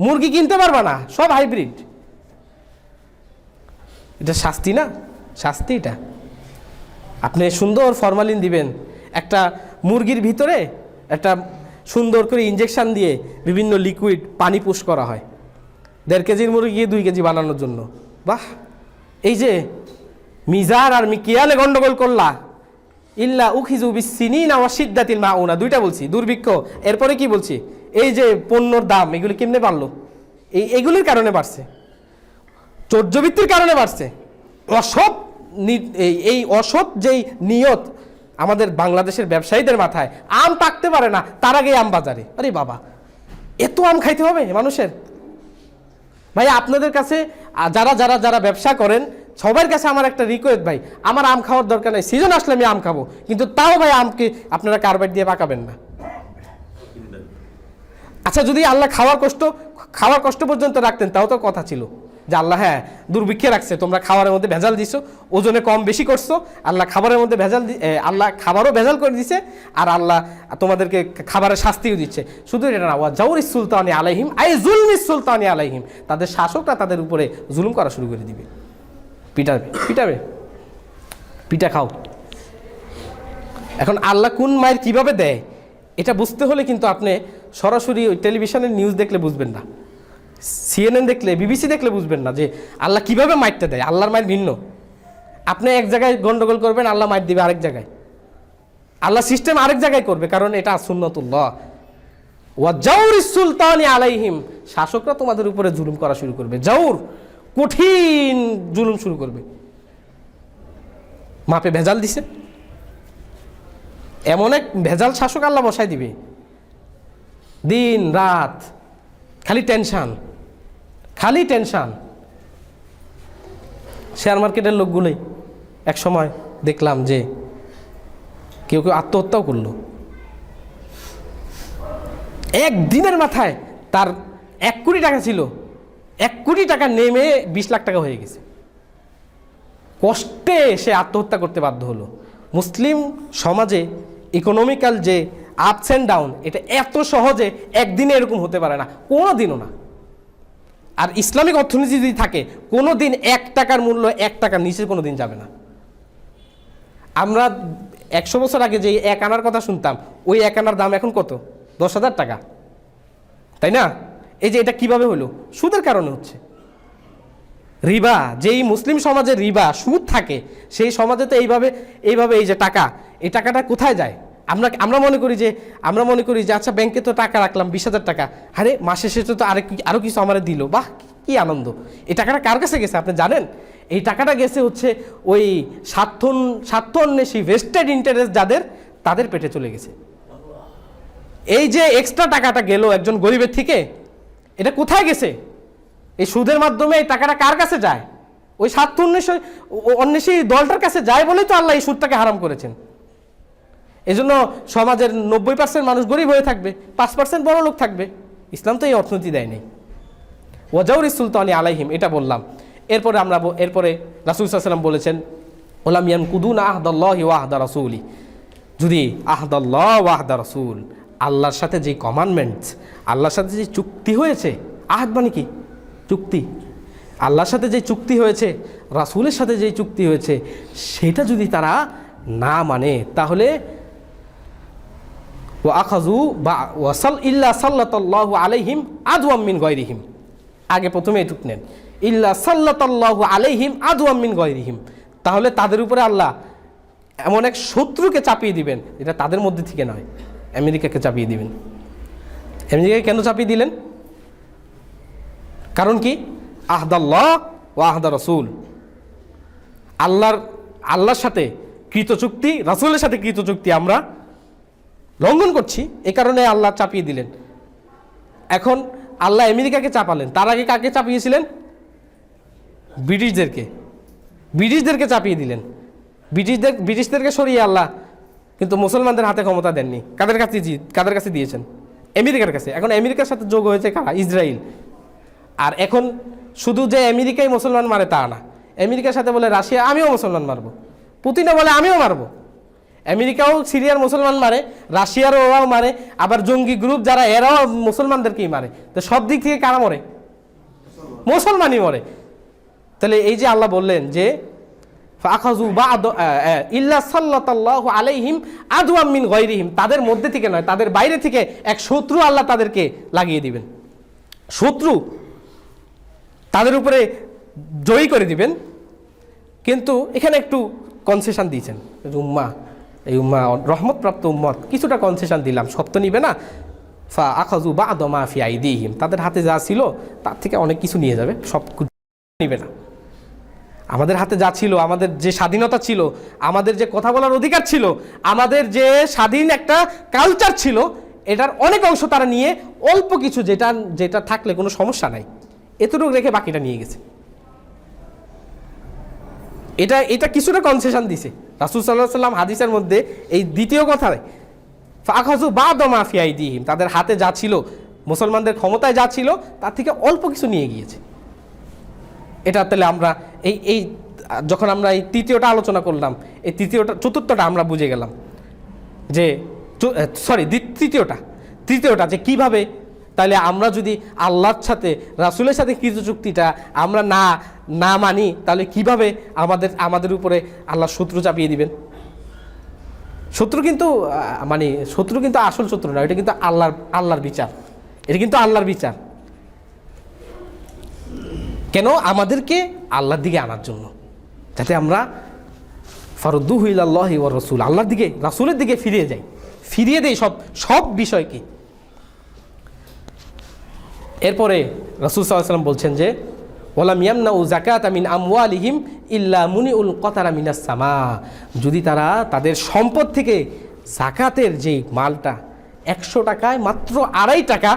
Speaker 2: মুরগি কিনতে পারবা না, সব হাইব্রিড। এটা শাস্তি না? শাস্তি এটা। আপনি সুন্দর ফরমালিন দিবেন, একটা মুরগির ভিতরে একটা সুন্দর করে ইনজেকশন দিয়ে বিভিন্ন লিকুইড পানি পুশ করা হয় 1.5 কেজির মুরগি 2 কেজি বানানোর জন্য। বাহ! এই যে মিজার আর মিকিয়ালে গন্ডগোল করলা, ইল্লা উখিজু বিসসিনিনা ওয়া শিদ্দাতিল মাউনা, দুইটা বলছি, দুর্ভিক্ষ। এরপরে কি বলছি? এই যে পণ্যর দাম, এগুলি কেমনে বাড়লো? এইগুলির কারণে বাড়ছে। চর্যবৃত্তির কারণে বাড়ছে। অসৎ এই অসৎ যেই নিয়ত আমাদের বাংলাদেশের ব্যবসায়ীদের মাথায়, আম পাকতে পারে না তার আগে আম বাজারে, আরে বাবা এত আম খাইতে হবে মানুষের? ভাই আপনাদের কাছে যারা যারা যারা ব্যবসা করেন সবার কাছে আমার একটা রিকোয়েস্ট, ভাই আমার আম খাওয়ার দরকার নেই, সিজন আসলে আমি আম খাবো, কিন্তু তাও ভাই আমকে আপনারা কার্বাইড দিয়ে পাকাবেন না। আচ্ছা যদি আল্লাহ খাওয়ার কষ্ট পর্যন্ত রাখতেন তাও তো কথা ছিল যে আল্লাহ হ্যাঁ দুর্ভিক্ষে রাখছে, তোমরা খাবারের মধ্যে ভেজাল দিছো, ওজনে কম বেশি করছো, আল্লাহ খাবারের মধ্যে আল্লাহ খাবারও ভেজাল করে দিছে, আর আল্লাহ তোমাদেরকে খাবারের শাস্তিও দিচ্ছে। শুধু এটা না, ওয়া জাউরিস সুলতানি আলাইহিম আই জুলমিস সুলতানি আলাইহিম, তাদের শাসকরা তাদের উপরে জুলুম করা শুরু করে দিবে, পিটাবে পিটা খাও। এখন আল্লাহ কোন মায়ের কিভাবে দেয় এটা বুঝতে হলে কিন্তু আপনি সরাসরি ওই টেলিভিশনের নিউজ দেখলে বুঝবেন না, CNN দেখলে, BBC দেখলে বুঝবেন না যে আল্লাহ কিভাবে মাইরটা দেয়। আল্লাহর মায়ের ভিন্ন। আপনি এক জায়গায় গন্ডগোল করবেন, আল্লাহ মাইর দিবে আরেক জায়গায়, আল্লাহ সিস্টেম আরেক জায়গায় করবে, কারণ এটা সুন্নাতুল্লাহ। ওয়া জাউরিস সুলতানি আলাইহিম, শাসকরা তোমাদের উপরে জুলুম করা শুরু করবে, জাউর কঠিন জুলুম শুরু করবে। মাপে ভেজাল দিছে, এমন এক ভেজাল শাসক আল্লাহ বসাই দিবে, দিন রাত খালি টেনশন। শেয়ার মার্কেটের লোকগুলোই এক সময় দেখলাম যে কেউ কেউ আত্মহত্যাও করলো। একদিনের মাথায় তার 1 কোটি টাকা ছিল, 1 কোটি টাকা নেমে 20 লাখ টাকা হয়ে গেছে। কষ্টে সে আত্মহত্যা করতে বাধ্য হলো। মুসলিম সমাজে ইকোনমিক্যাল যে আপস অ্যান্ড ডাউন, এটা এত সহজে একদিনে এরকম হতে পারে না, কোনো দিনও না। আর ইসলামিক অর্থনীতি যদি থাকে, কোনো দিন 1 টাকার মূল্য 1 টাকার নিচে কোনো দিন যাবে না। আমরা 100 বছর আগে যে 1 আনার কথা শুনতাম, ওই 1 আনার দাম এখন কত? 10,000 টাকা, তাই না? এই যে এটা কিভাবে হলো? সুদের কারণে হচ্ছে। রিবা, যেই মুসলিম সমাজে রিবা সুদ থাকে, সেই সমাজে তো এইভাবে এই যে টাকা, এই টাকাটা কোথায় যায়? আমরা মনে করি যে আচ্ছা ব্যাংকে তো টাকা রাখলাম 20,000 টাকা, আরে মাসে শেষে তো আরো কিছু আমার দিল, বাহ কি আনন্দ। এই টাকাটা কার কাছে গেছে আপনি জানেন? এই টাকাটা গেছে হচ্ছে ওই স্বার্থন্বেষী ভেস্টেড ইন্টারেস্ট যাদের, তাদের পেটে চলে গেছে। এই যে এক্সট্রা টাকাটা গেল একজন গরিবের থেকে, এটা কোথায় গেছে? এই সুদের মাধ্যমে এই টাকাটা কার কাছে যায়? ওই স্বার্থন্বেষী দলটার কাছে যায় বলেই তো আল্লাহ এই সুদটাকে হারাম করেছেন। এজন্য সমাজের 90% মানুষ গরিব হয়ে থাকবে, 5% বড় লোক থাকবে। ইসলাম তো এই অর্থনীতি দেয় নাই। ওয়া জাউরিস সুলতানি আলাইহিম, এটা বললাম। এরপরে রাসূল সাল্লাল্লাহু আলাইহি ওয়াসাল্লাম বলেছেন, ওয়ালাম ইয়ানকুদুনা আহদাল্লাহি ওয়া আহদা রাসূলি, যদি আহদাল্লাহ ওয়া আহদা রাসূল, আল্লাহর সাথে যে কমান্ডমেন্টস, আল্লাহর সাথে যে চুক্তি হয়েছে, আহদ মানে কি? চুক্তি। আল্লাহর সাথে যে চুক্তি হয়েছে, রাসূলের সাথে যে চুক্তি হয়েছে, সেটা যদি তারা না মানে, তাহলে ওয়াখাযু বা ওয়াসাল ইল্লা সাল্লাল্লাহু আলাইহিম আদওয়াম মিন গায়রিহিম, আগে প্রথমে এটুক নেন, ইল্লা সাল্লাল্লাহু আলাইহিম আদওয়াম মিন গায়রিহিম, তাহলে তাদের উপরে আল্লাহ এমন এক শত্রুকে চাপিয়ে দিবেন, এটা তাদের মধ্যে থেকে নয়, আমেরিকাকে চাপিয়ে দিবেন। আমেরিকাকে কেন চাপিয়ে দিলেন? কারণ কি? আহদাল্লাহ ওয়া আহদা রাসূল, আল্লাহর সাথে কৃত চুক্তি, রাসূলের সাথে কৃত চুক্তি আমরা লঙ্ঘন করছি, এই কারণে আল্লাহ চাপিয়ে দিলেন। এখন আল্লাহ আমেরিকাকে চাপালেন, তার আগে কাকে চাপিয়েছিলেন? ব্রিটিশদেরকে চাপিয়ে দিলেন। ব্রিটিশদেরকে সরিয়ে আল্লাহ কিন্তু মুসলমানদের হাতে ক্ষমতা দেননি। কাদের কাছে দিয়েছেন? আমেরিকার কাছে। এখন আমেরিকার সাথে যোগ হয়েছে কারা? ইসরায়েল। আর এখন শুধু যে আমেরিকাই মুসলমান মারে তা না, আমেরিকার সাথে বলে রাশিয়া আমিও মুসলমান মারবো, পুতিনও বলে আমিও মারবো। আমেরিকাও সিরিয়ার মুসলমান মারে, রাশিয়ারও ওরাও মারে, আবার জঙ্গি গ্রুপ যারা এরাও মুসলমানদেরকেই মারে। তো সব দিক থেকে কারা মরে? মুসলমানই মরে। তাহলে এই যে আল্লাহ বললেন যে ফাখাযু বা'দ ইল্লা সাল্লাল্লাহু আলাইহিম আদওয়াম মিন গায়রিহিম, তাদের মধ্যে থেকে নয়, তাদের বাইরে থেকে এক শত্রু আল্লাহ তাদেরকে লাগিয়ে দিবেন, শত্রু তাদের উপরে জয়ী করে দিবেন। কিন্তু এখানে একটু কনসেশন দিয়েছেন, এই উম্মাহ রহমতপ্রাপ্ত উম্মত, কিছুটা কনসেশন দিলাম, সব তো নিবে না। ফাখাযু বা'দ মা ফি আইদিহিম, তাদের হাতে যা ছিল তার থেকে অনেক কিছু নিয়ে যাবে, সব নিবে না। আমাদের হাতে যা ছিল, আমাদের যে স্বাধীনতা ছিল, আমাদের যে কথা বলার অধিকার ছিল, আমাদের যে স্বাধীন একটা কালচার ছিল, এটার অনেক অংশ তারা নিয়ে অল্প কিছু যেটা যেটা থাকলে কোনো সমস্যা নাই এতটুকু রেখে বাকিটা নিয়ে গেছে। এটা কিছুটা কনসেশন দিছে রাসূল সাল্লাল্লাহু আলাইহি ওয়াসাল্লাম হাদিসের মধ্যে। এই দ্বিতীয় কথায় ফাখাযু বা'দা মা ফি আইদিহিম, তাদের হাতে যা ছিল, মুসলমানদের ক্ষমতায় যা ছিল তার থেকে অল্প কিছু নিয়ে গিয়েছে। এটা তাহলে আমরা এই যখন আমরা এই তৃতীয়টা আলোচনা করলাম, এই চতুর্থটা আমরা বুঝে গেলাম যে তৃতীয়টা যে কিভাবে তাহলে আমরা যদি আল্লাহর সাথে রাসূলের সাথে কৃত চুক্তিটা আমরা না মানি, তাহলে কিভাবে আমাদের উপরে আল্লাহ শত্রু চাপিয়ে দিবেন। শত্রু কিন্তু আসল শত্রু না, এটা কিন্তু আল্লাহর বিচার, এটা কিন্তু আল্লাহর বিচার। কেন? আমাদেরকে আল্লাহর দিকে আনার জন্য, যাতে আমরা ফারুদ্দুহু ইলাল্লাহি ওয়া রাসূল, আল্লাহর দিকে রাসূলের দিকে ফিরিয়ে দেই সব বিষয়কে। এরপরে রাসূল সাল্লাল্লাহু আলাইহি ওয়াসাল্লাম বলছেন যে ওয়ালাম ইয়ামনাউ যাকাতা মিন আমওয়ালিহিম ইল্লা মুনিউল কতারা মিনাস সামা, যদি তারা তাদের সম্পদ থেকে যাকাতের যে মালটা 100 টাকায় মাত্র 2.5 টাকা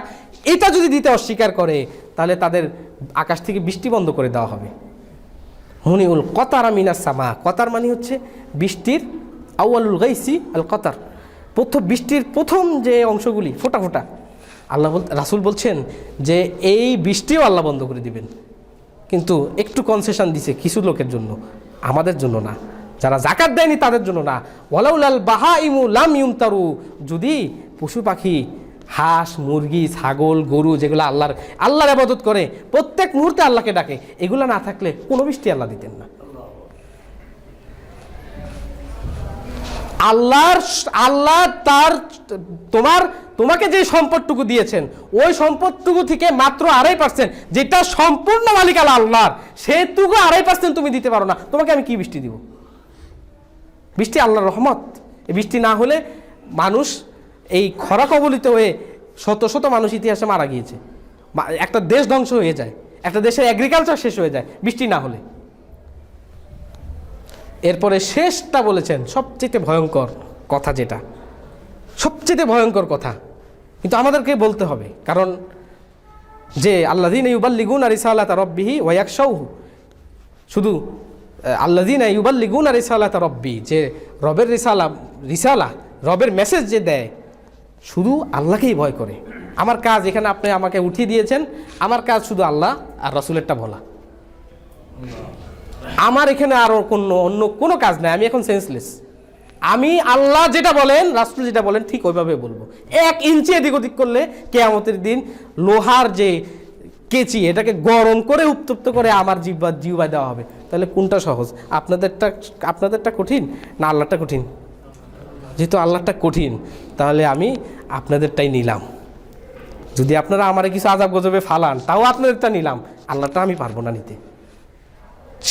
Speaker 2: এটা যদি দিতে অস্বীকার করে, তাহলে তাদের আকাশ থেকে বৃষ্টি বন্ধ করে দেওয়া হবে। মুনিউল কতারা মিনাস সামা, কতার মানে হচ্ছে বৃষ্টির আউয়ালুল গাইসি আল কতার, বৃষ্টির প্রথম যে অংশগুলি ফোটা ফোটা, রাসূল বলছেন যে এই বৃষ্টিও আল্লাহ বন্ধ করে দিবেন। কিন্তু একটু কনসেশন দিছে কিছু লোকের জন্য, আমাদের জন্য না, যারা যাকাত দেয়নি তাদের জন্য না। ওয়ালাউলাল বাহাইমু লাম ইউমতারু, যদি পশু পাখি, হাঁস, মুরগি, ছাগল, গরু যেগুলো আল্লাহর ইবাদত করে, প্রত্যেক মুহূর্তে আল্লাহকে ডাকে, এগুলো না থাকলে কোনো বৃষ্টি আল্লাহ দিতেন না। আল্লাহ তোমাকে যে সম্পদটুকু দিয়েছেন, ওই সম্পদটুকু থেকে মাত্র 2.5%, যেটা সম্পূর্ণ মালিকানা আল্লাহর, সেটুকু 2.5% তুমি দিতে পারো না, তোমাকে আমি কি বৃষ্টি দিব? বৃষ্টি আল্লাহর রহমত। এই বৃষ্টি না হলে মানুষ এই খরা কবলিত হয়ে শত শত মানুষ ইতিহাসে মারা গিয়েছে, একটা দেশ ধ্বংস হয়ে যায়, একটা দেশের এগ্রিকালচার শেষ হয়ে যায় বৃষ্টি না হলে। এরপরে শেষটা বলেছেন সবচেয়ে ভয়ঙ্কর কথা, যেটা সবচেয়ে ভয়ঙ্কর কথা, কিন্তু আমাদেরকে বলতে হবে, কারণ যে আল্লাযীনা ইউবাল্লিগুনা রিসালাতা রাব্বিহি ওয়া ইয়াখশাউহু, শুধু আল্লাযীনা ইউবাল্লিগুনা রিসালাতা রাব্বি, যে রবের রিসালা রবের মেসেজ যে দেয়, শুধু আল্লাহকেই ভয় করে। আমার কাজ এখানে, আপনি আমাকে উঠিয়ে দিয়েছেন, আমার কাজ শুধু আল্লাহ আর রাসূলেরটা বলা, আমার এখানে আর অন্য কোনো কাজ নাই। আমি এখন সেন্সলেস, আমি আল্লাহ যেটা বলেন, রাসূল যেটা বলেন ঠিক ওইভাবে বলবো। 1 ইঞ্চি এদিক ওদিক করলে কিয়ামতের দিন লোহার যে কেচি, এটাকে গরম করে উত্তপ্ত করে আমার জিহ্বায় দেওয়া হবে। তাহলে কোনটা সহজ? আপনাদেরটা কঠিন না আল্লাহটা কঠিন? যেহেতু আল্লাহটা কঠিন, তাহলে আমি আপনাদেরটাই নিলাম। যদি আপনারা আমারে কিছু আযাব গজবে ফালান, তাও আপনাদেরটা নিলাম, আল্লাহটা আমি পারবো না নিতে।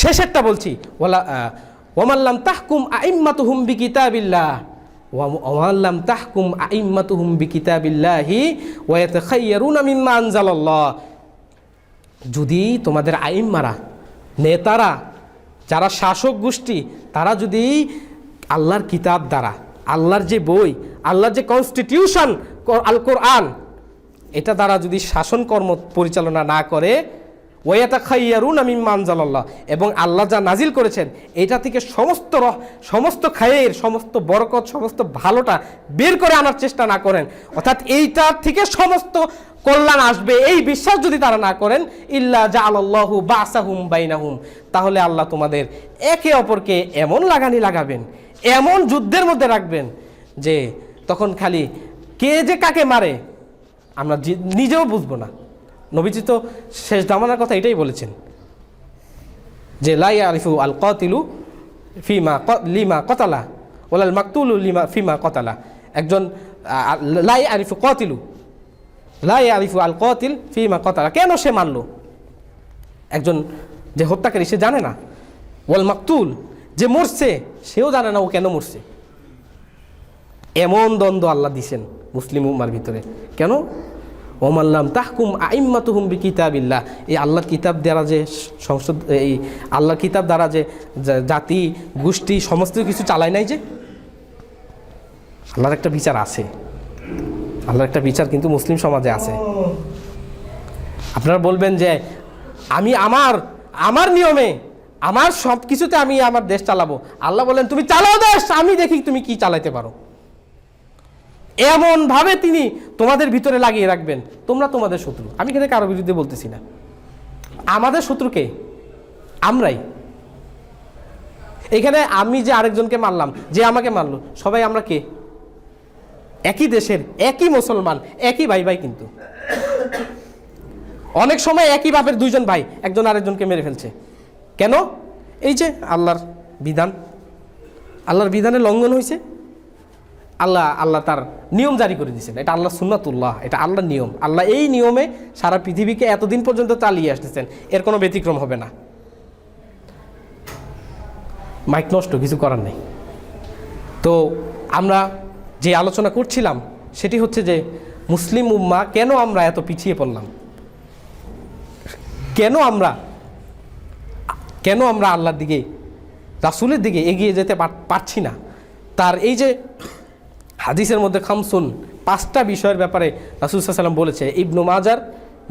Speaker 2: শেষেরটা বলছি, ওয়ামান লাম তাহকুম আইম্মাতুহুম বিকিতাবিল্লাহ ওয়ামান লাম তাহকুম আইম্মাতুহুম বিকিতাবিল্লাহি ওয়া ইয়াতাখায়্যারুনা মিম্মা আনজালাল্লাহ, যদি তোমাদের আইম্মারা, নেতারা, যারা শাসক গোষ্ঠী, তারা যদি আল্লাহর কিতাব দ্বারা, আল্লাহর যে বই, আল্লাহর যে কনস্টিটিউশন আল কোরআন, এটা দ্বারা যদি শাসন কর্ম পরিচালনা না করে, ওয়ায়াতাখায়্যারুনা মিম্মা আনজালাল্লাহ, এবং আল্লাহ যা নাজিল করেছেন এটা থেকে সমস্ত খায়ের, সমস্ত বরকত, সমস্ত ভালোটা বের করে আনার চেষ্টা না করেন, অর্থাৎ এইটা থেকে সমস্ত কল্যাণ আসবে, এই বিশ্বাস যদি তারা না করেন, ইল্লা জাআলাল্লাহু বাসাহুম বাইনাহুম, তাহলে আল্লাহ তোমাদের একে অপরকে এমন লাগানি লাগাবেন, এমন যুদ্ধের মধ্যে রাখবেন, যে তখন খালি কে যে কাকে মারে আমরা নিজেও বুঝবো না। নবীজি তো শেষ জামানার কথা এটাই বলেছেন, যে লা ইয়ারিফু আল কাতিলু লিমা কতালা ওয়ালাল মাকতুলু ফিমা কতালা, একজন লা ইয়ারিফু আল কাতিল ফিমা কতালা, কেন সে মারলো? একজন যে হত্যাকারী সে জানে না, ওয়াল মাকতুল যে মরছে সেও জানে না ও কেন মরছে। এমন দ্বন্দ্ব আল্লাহ দিছেন মুসলিম উম্মার ভিতরে, কেন? ওমাল্লাম তাহকুম আইম্মাতুহুম বিকিতাবিল্লাহ, এই আল্লাহর কিতাব দ্বারা যে সংসদ, এই আল্লাহর কিতাব দ্বারা যে জাতি গোষ্ঠী সমস্ত কিছু চালায় নাই, যে আল্লাহর একটা বিচার আছে, আল্লাহর একটা বিচার কিন্তু মুসলিম সমাজে আছে। আপনারা বলবেন যে আমি আমার নিয়মে আমার সব কিছুতে আমি আমার দেশ চালাবো। আল্লাহ বলেন তুমি চালাও দেশ, আমি দেখি তুমি কি চালাইতে পারো। এমনভাবে তিনি তোমাদের ভিতরে লাগিয়ে রাখবেন, তোমরা তোমাদের শত্রু। আমি এখানে কারো বিরুদ্ধে বলতেছি না, আমাদের শত্রুকে আমরাই। এখানে আমি যে আরেকজনকে মারলাম, যে আমাকে মারলো, সবাই আমরা কে? একই দেশের, একই মুসলমান, একই ভাই ভাই। কিন্তু অনেক সময় একই বাপের দুইজন ভাই একজন আরেকজনকে মেরে ফেলছে। কেন? এই যে আল্লাহর বিধান, আল্লাহর বিধানের লঙ্ঘন হয়েছে। আল্লাহ তার নিয়ম জারি করে দিয়েছেন, এটা আল্লাহ সুন্নাতুল্লাহ, এটা আল্লাহর নিয়ম। আল্লাহ এই নিয়মে সারা পৃথিবীকে এতদিন পর্যন্ত চালিয়ে আসতেছেন, এর কোনো ব্যতিক্রম হবে না। মাইক নষ্ট, কিছু করার নেই। তো আমরা যে আলোচনা করছিলাম সেটি হচ্ছে যে মুসলিম উম্মাহ কেন আমরা এত পিছিয়ে পড়লাম, কেন আমরা আল্লাহর দিকে, রাসূলের দিকে এগিয়ে যেতে পারছি না। তার এই যে হাদিসের মধ্যে খামসুন, 5টা বিষয়ের ব্যাপারে রাসূল সাল্লাল্লাহু আলাইহি ওয়াসাল্লাম বলেছে। ইবনু মাজার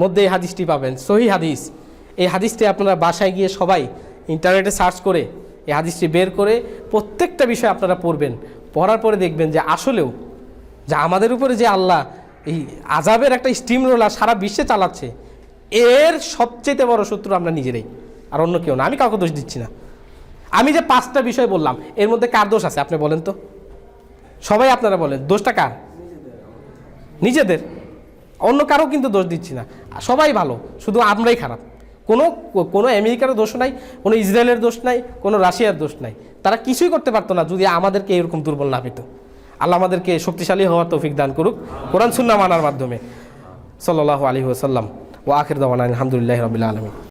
Speaker 2: মধ্যে এই হাদিসটি পাবেন, সহিহ হাদিস। এই হাদিসটি আপনারা বাসায় গিয়ে সবাই ইন্টারনেটে সার্চ করে এই হাদিসটি বের করে প্রত্যেকটা বিষয় আপনারা পড়বেন। পড়ার পরে দেখবেন যে আসলেও যে আমাদের উপরে যে আল্লাহ এই আযাবের একটা স্টিম রোলার সারা বিশ্বে চালাচ্ছে, এর সবচেয়ে বড় শত্রু আমরা নিজেরাই, আর অন্য কেউ না। আমি কাউকে দোষ দিচ্ছি না। আমি যে 5টা বিষয় বললাম, এর মধ্যে কার দোষ আছে আপনি বলেন তো? সবাই আপনারা বলেন, দোষটা কার? নিজেদের, অন্য কারো কিন্তু দোষ দিচ্ছি না। সবাই ভালো, শুধু আমরাই খারাপ। কোনো আমেরিকারও দোষ নাই, কোনো ইসরায়েলের দোষ নাই, কোনো রাশিয়ার দোষ নাই। তারা কিছুই করতে পারতো না যদি আমাদেরকে এরকম দুর্বল না পেত। আল্লাহ আমাদেরকে শক্তিশালী হওয়ার তৌফিক দান করুক কোরআন সুন্নাহ মানার মাধ্যমে। সাল্লাল্লাহু আলাইহি ওয়াসাল্লাম ওয়া আখির দাওয়ানা আলহামদুলিল্লাহি রাব্বিল আলামিন।